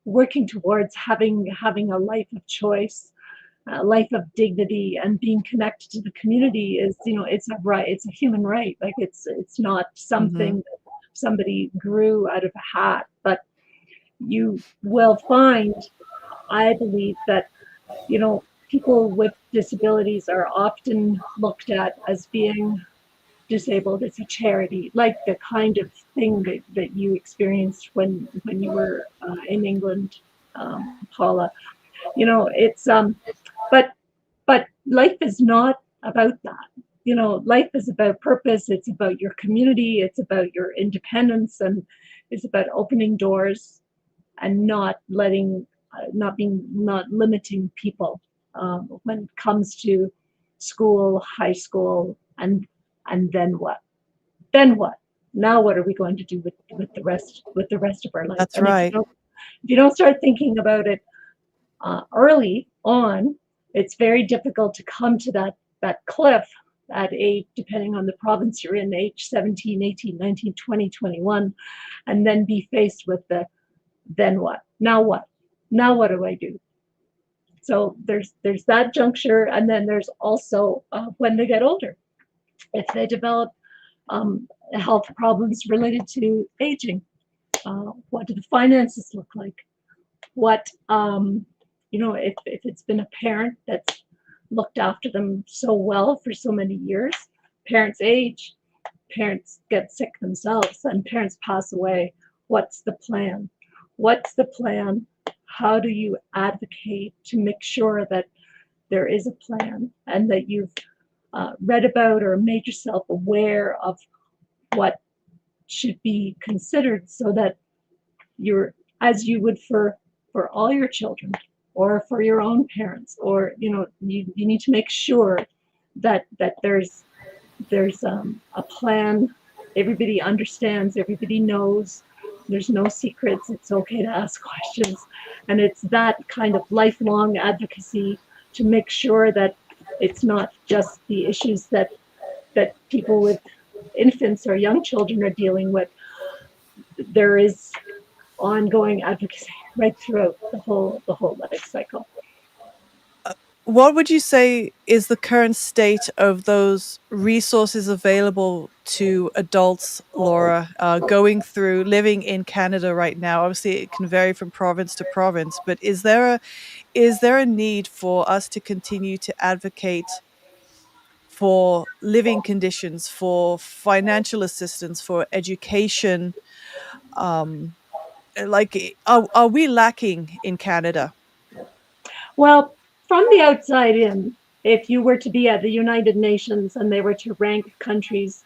C: working towards having a life of choice, a life of dignity, and being connected to the community is, it's a right, it's a human right. Like, it's not
A: Hmm.
C: something that somebody grew out of a hat, but you will find, I believe, that people with disabilities are often looked at as being disabled. It's a charity, like the kind of thing that you experienced when you were in England, Paula. It's but life is not about that. Life is about purpose. It's about your community. It's about your independence, and it's about opening doors and not limiting people when it comes to school, high school, and then what? Then what? Now what are we going to do with the rest of our life?
A: That's
C: And if you
A: right.
C: don't if you don't start thinking about it early on, it's very difficult to come to that cliff at age, depending on the province you're in, age 17, 18, 19, 20, 21, and then be faced with the then what? Now what? Now what do I do? So there's that juncture, and then there's also when they get older, if they develop health problems related to aging. What do the finances look like? What if it's been a parent that's looked after them so well for so many years, parents age, parents get sick themselves, and parents pass away. What's the plan? What's the plan? How do you advocate to make sure that there is a plan, and that you've read about or made yourself aware of what should be considered, so that you're, as you would for all your children, or for your own parents, or you need to make sure that there's a plan. Everybody understands, everybody knows, there's no secrets, it's okay to ask questions. And it's that kind of lifelong advocacy to make sure that it's not just the issues that people with infants or young children are dealing with. There is ongoing advocacy right throughout the whole life cycle.
A: What would you say is the current state of those resources available to adults, Laura, going through living in Canada right now? Obviously, it can vary from province to province, but is there a need for us to continue to advocate for living conditions, for financial assistance, for education? Um, are we lacking in Canada?
C: Well, from the outside in, if you were to be at the United Nations and they were to rank countries,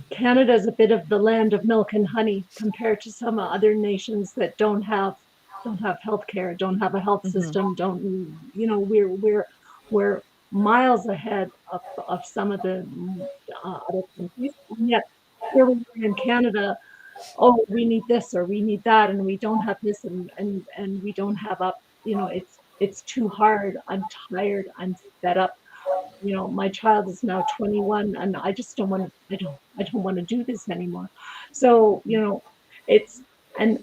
C: Canada is a bit of the land of milk and honey compared to some other nations that don't have healthcare, don't have a health
A: Hmm.
C: system, don't we're miles ahead of some of the other countries, and yet here we are in Canada. Oh, we need this or we need that, and we don't have this, and we don't have up. It's too hard. I'm tired. I'm fed up. My child is now 21, and I just don't want to. I don't want to do this anymore. So it's and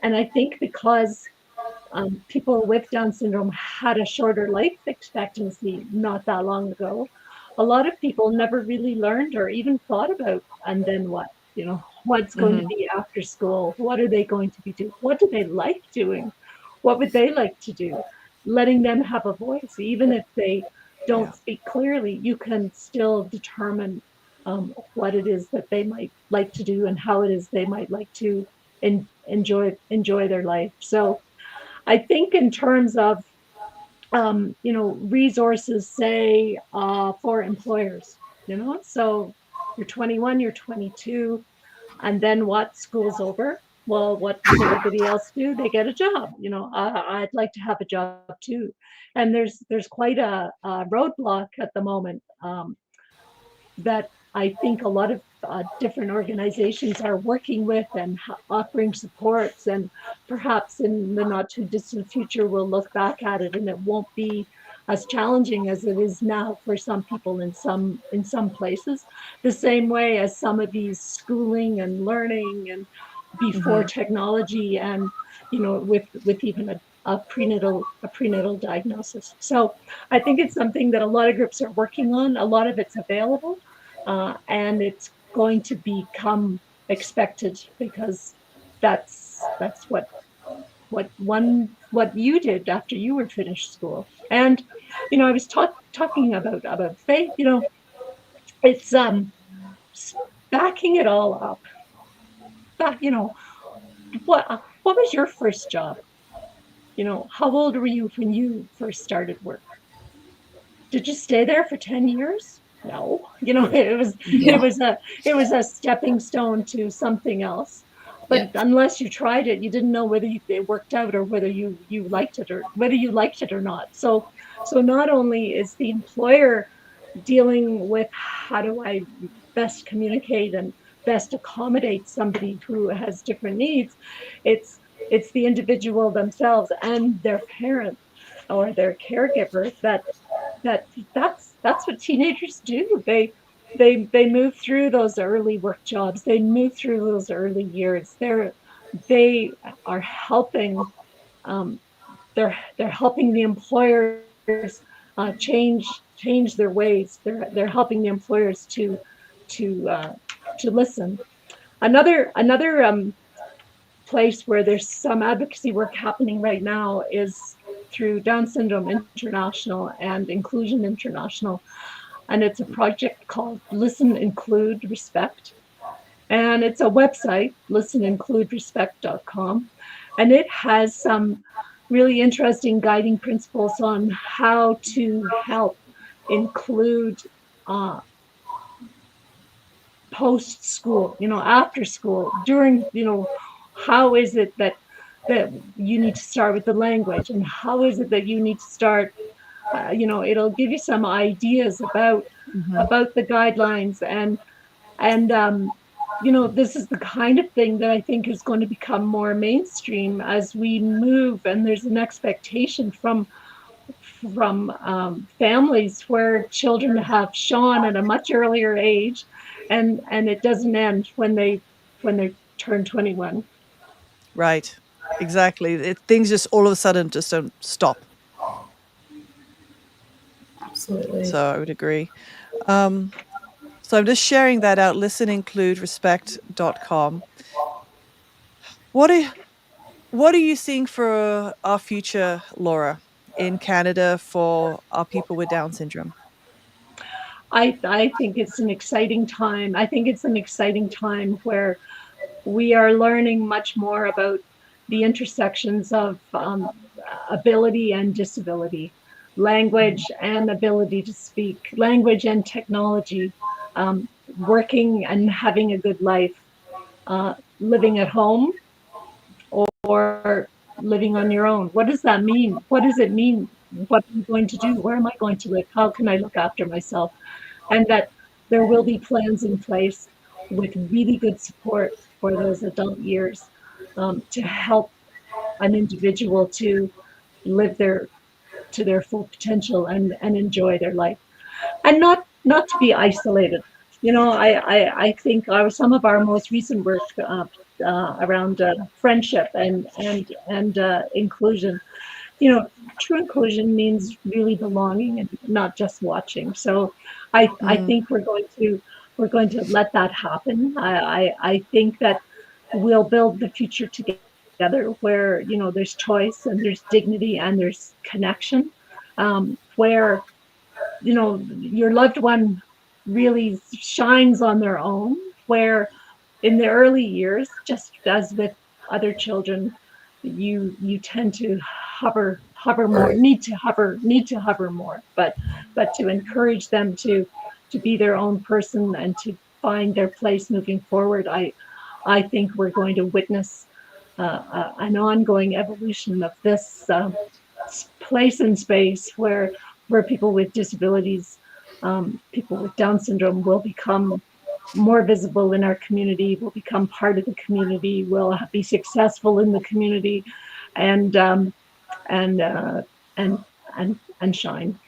C: I think because people with Down syndrome had a shorter life expectancy not that long ago, a lot of people never really learned or even thought about, and then what? What's going to
A: Hmm.
C: be after school? What are they going to be doing? What do they like doing? What would they like to do? letting them have a voice, even if they don't speak clearly, you can still determine what it is that they might like to do and how it is they might like to enjoy their life. So I think in terms of resources, say for employers, so you're 21, you're 22, and then what? School's over. Well, what does everybody else do? They get a job. I'd like to have a job too, and there's quite a roadblock at the moment that I think a lot of different organizations are working with and offering supports, and perhaps in the not too distant future we'll look back at it and it won't be as challenging as it is now for some people in some places. The same way as some of these schooling and learning and before technology, and with even a prenatal diagnosis. So I think it's something that a lot of groups are working on. A lot of it's available, and it's going to become expected because that's what you did after you were finished school. And I was talking about faith. It's backing it all up. Back, what was your first job? How old were you when you first started work? Did you stay there for 10 years? No. It was a stepping stone to something else. But unless you tried it, you didn't know whether it worked out or whether you liked it, or whether you liked it or not. So not only is the employer dealing with how do I best communicate and best accommodate somebody who has different needs, it's the individual themselves and their parent or their caregiver that's what teenagers do. They move through those early work jobs. They move through those early years. They are helping. They're helping the employers change their ways. They're helping the employers to listen. Another place where there's some advocacy work happening right now is through Down Syndrome International and Inclusion International. And it's a project called Listen, Include, Respect. And it's a website, listenincluderespect.com. And it has some really interesting guiding principles on how to help include post school, after school, during, how is it that you need to start with the language, and how is it that you need to start, it'll give you some ideas about the guidelines, and this is the kind of thing that I think is going to become more mainstream as we move, and there's an expectation from families where children have shown at a much earlier age, and it doesn't end when they turn 21.
A: Right. Exactly. Things just all of a sudden just don't stop.
B: Absolutely.
A: So I would agree. So I'm just sharing that out, listenincluderespect.com. What are you seeing for our future, Laura, in Canada for our people with Down syndrome?
C: I think it's an exciting time. I think it's an exciting time where we are learning much more about the intersections of ability and disability, language and ability to speak, language and technology, working and having a good life, living at home or living on your own. What does that mean? What does it mean? What am I going to do? Where am I going to live? How can I look after myself? And that there will be plans in place with really good support for those adult years to help an individual to live to their full potential and enjoy their life, and not to be isolated. I think some of our most recent work around friendship and inclusion. True inclusion means really belonging and not just watching. So I think we're going to let that happen. I think that we'll build the future together. together, where there's choice and there's dignity and there's connection, where your loved one really shines on their own, where in the early years, just as with other children, you tend to hover more, need to hover more, but to encourage them to be their own person and to find their place moving forward. I think we're going to witness an ongoing evolution of this place and space where people with disabilities, people with Down syndrome, will become more visible in our community, will become part of the community, will be successful in the community, and and uh, and and shine.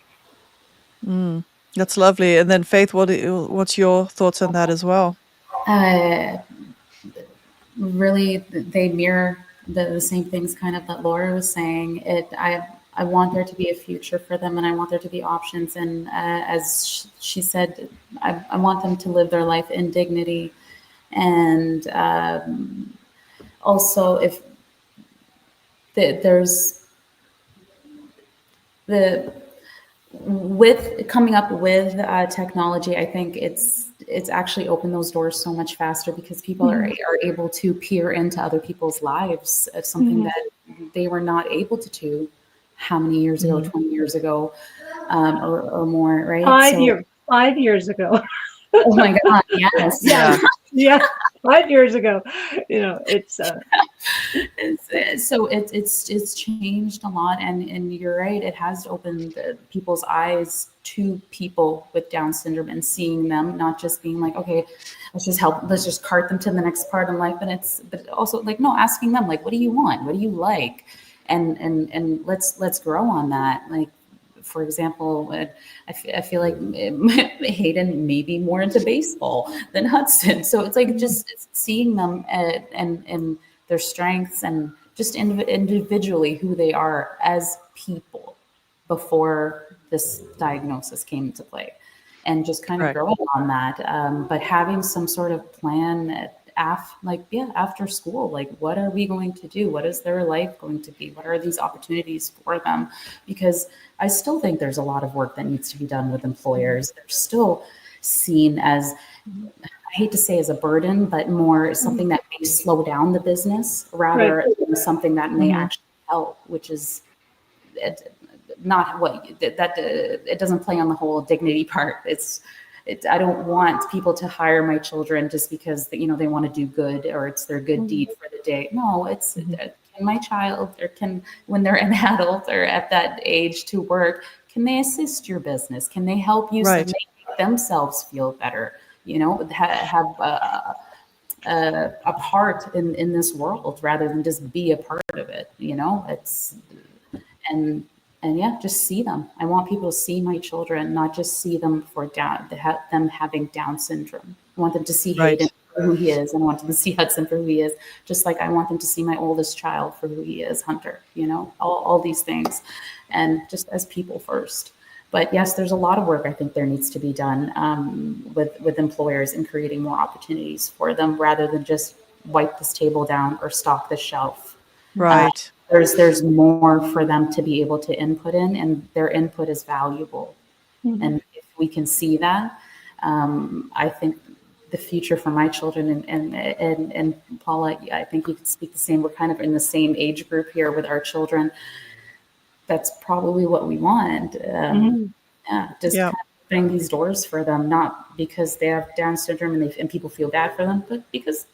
A: That's lovely. And then Faith, what's your thoughts on that as well?
B: Uh, Really, they mirror the same things kind of that Laura was saying. I want there to be a future for them, and I want there to be options. And as she said, I want them to live their life in dignity. And also, if there's the with coming up with technology, I think it's actually opened those doors so much faster because people are able to peer into other people's lives. It's something that they were not able to do how many years ago, 20 years ago, or more, right?
C: 5 years ago.
B: Oh my God, yes.
C: Yeah, 5 years ago. It's
B: it's changed a lot, and you're right, it has opened people's eyes to people with Down syndrome and seeing them, not just being like, okay, let's just cart them to the next part in life, but also like, no, asking them like, what do you want, what do you like, and let's grow on that. Like, for example, I feel like Hayden may be more into baseball than Hudson. So it's like just seeing them and their strengths and just individually who they are as people before this diagnosis came into play, and just kind of
A: Correct.
B: growing on that. But having some sort of plan after school, like what are we going to do, what is their life going to be, what are these opportunities for them, because I still think there's a lot of work that needs to be done with employers. They're still seen as, I hate to say as a burden, but more something that may slow down the business rather than something that may actually help, which is not what it doesn't play on the whole dignity part. I don't want people to hire my children just because they want to do good or it's their good deed for the day. No, it's can my child, or when they're an adult or at that age to work, can they assist your business? Can they help you
A: Right.
B: make themselves feel better? Have a part in this world rather than just be a part of it. It's and yeah, just see them. I want people to see my children, not just see them for them having Down syndrome. I want them to see Hayden for who he is, and I want them to see Hudson for who he is. Just like I want them to see my oldest child for who he is, Hunter. All these things, and just as people first. But yes, there's a lot of work I think there needs to be done with employers in creating more opportunities for them, rather than just wipe this table down or stock the shelf.
A: Right.
B: There's more for them to be able to input in, and their input is valuable. And if we can see that, I think the future for my children and Paula, I think you could speak the same. We're kind of in the same age group here with our children. That's probably what we want. Just kind of opening these doors for them, not because they have Down syndrome and people feel bad for them, but because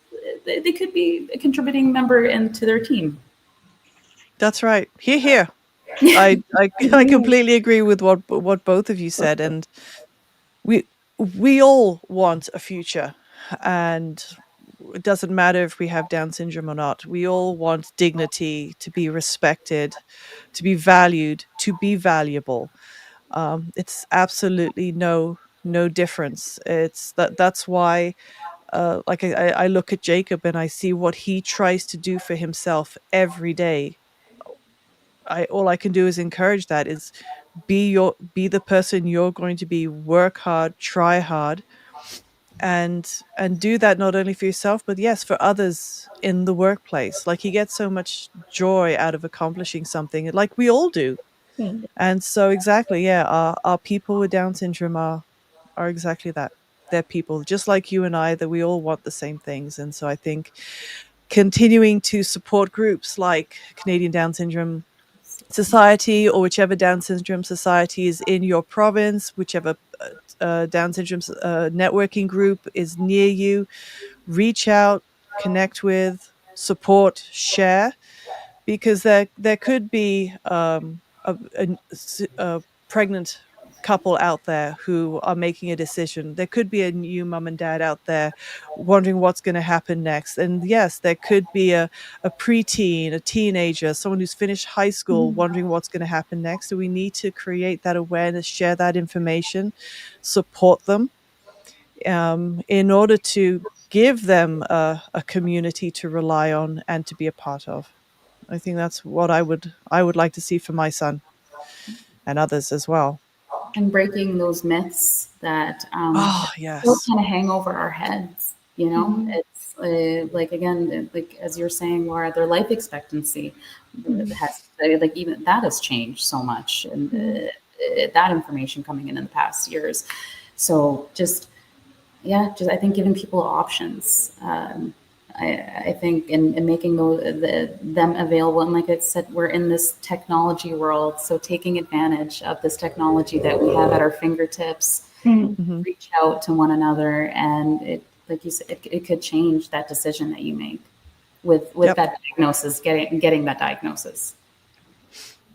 B: they could be a contributing member into their team.
A: That's right. Here. I completely agree with what both of you said, and we all want a future, and it doesn't matter if we have Down syndrome or not. We all want dignity, to be respected, to be valued, to be valuable. It's absolutely no difference. That's why like I look at Jacob and I see what he tries to do for himself every day. All I can do is encourage that, is be the person you're going to be, work hard, try hard, and do that not only for yourself, but yes, for others in the workplace. Like, you get so much joy out of accomplishing something, like we all do.
C: Mm.
A: And so exactly, yeah, our people with Down syndrome are exactly that. They're people just like you and I, that we all want the same things. And so I think continuing to support groups like Canadian Down Syndrome Society, or whichever Down Syndrome Society is in your province, whichever Down Syndrome networking group is near you, reach out, connect with, support, share, because there could be a pregnant couple out there who are making a decision. There could be a new mom and dad out there wondering what's going to happen next. And yes, there could be a preteen, a teenager, someone who's finished high school wondering what's going to happen next. So we need to create that awareness, share that information, support them, in order to give them a community to rely on and to be a part of. I think that's what I would like to see for my son and others as well.
B: And breaking those myths that
A: Oh,
B: still
A: yes.
B: kind of hang over our heads. You know, it's like, again, like as you're saying, Laura, their life expectancy has, like, even that has changed so much, and that information coming in the past years. So just, yeah, just I think giving people options. I think in making them available, and like I said, we're in this technology world, so taking advantage of this technology that we have at our fingertips,
A: Mhm.
B: reach out to one another, and it, like you said, it could change that decision that you make with
A: Yep.
B: that diagnosis, getting that diagnosis.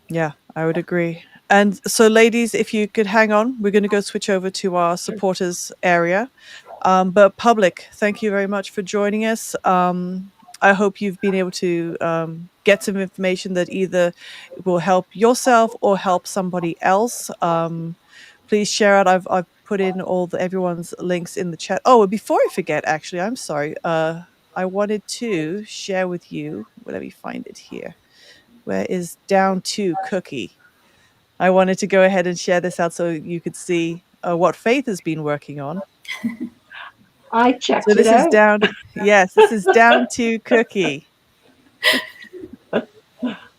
A: Yeah, I would agree. And so, ladies, if you could hang on, we're going to go switch over to our supporters area. But public, thank you very much for joining us. I hope you've been able to get some information that either will help yourself or help somebody else. Please share it. I've put in everyone's links in the chat. Oh, and before I forget, actually, I'm sorry. I wanted to share with you. Well, let me find it here. Where is Down to Cookie? I wanted to go ahead and share this out so you could see what Faith has been working on.
C: I
A: So
C: checked it
A: this is
C: out.
A: down, yes, this is Down to Cookie.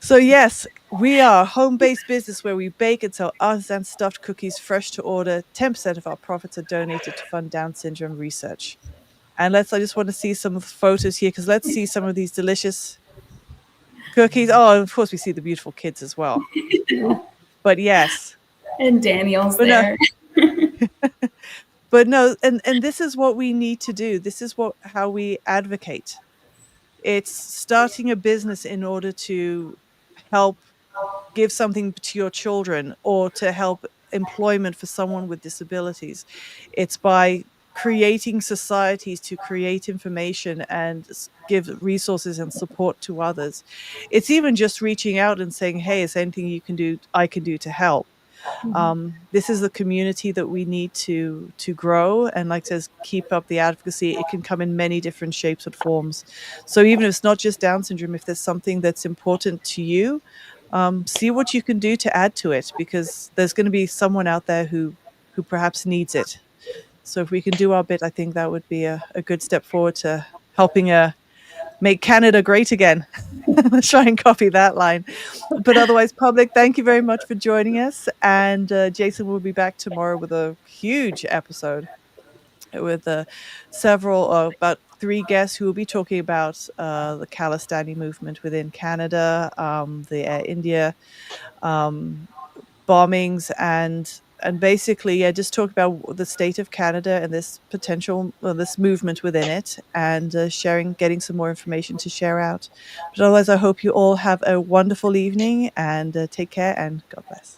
A: So yes, we are a home-based business where we bake and sell artisan stuffed cookies fresh to order. 10% of our profits are donated to fund Down syndrome research. And I just want to see some of the photos here, because let's see some of these delicious cookies. Oh, and of course we see the beautiful kids as well. But yes,
B: And Daniel's
A: but no,
B: there.
A: but no, and this is what we need to do. This is how we advocate. It's starting a business in order to help give something to your children, or to help employment for someone with disabilities. It's by creating societies to create information and give resources and support to others. It's even just reaching out and saying, hey, is there anything I can do to help? This is the community that we need to grow, and like says, keep up the advocacy. It can come in many different shapes and forms. So even if it's not just Down syndrome, if there's something that's important to you, see what you can do to add to it, because there's going to be someone out there who perhaps needs it. So if we can do our bit, I think that would be a good step forward to helping make Canada great again. Let's try and copy that line. But otherwise, public, thank you very much for joining us. And Jason will be back tomorrow with a huge episode with about 3 guests who will be talking about the Khalistani movement within Canada, the Air India um, bombings, and basically, yeah, just talk about the state of Canada and this this movement within it, and getting some more information to share out. But otherwise, I hope you all have a wonderful evening, and take care, and God bless.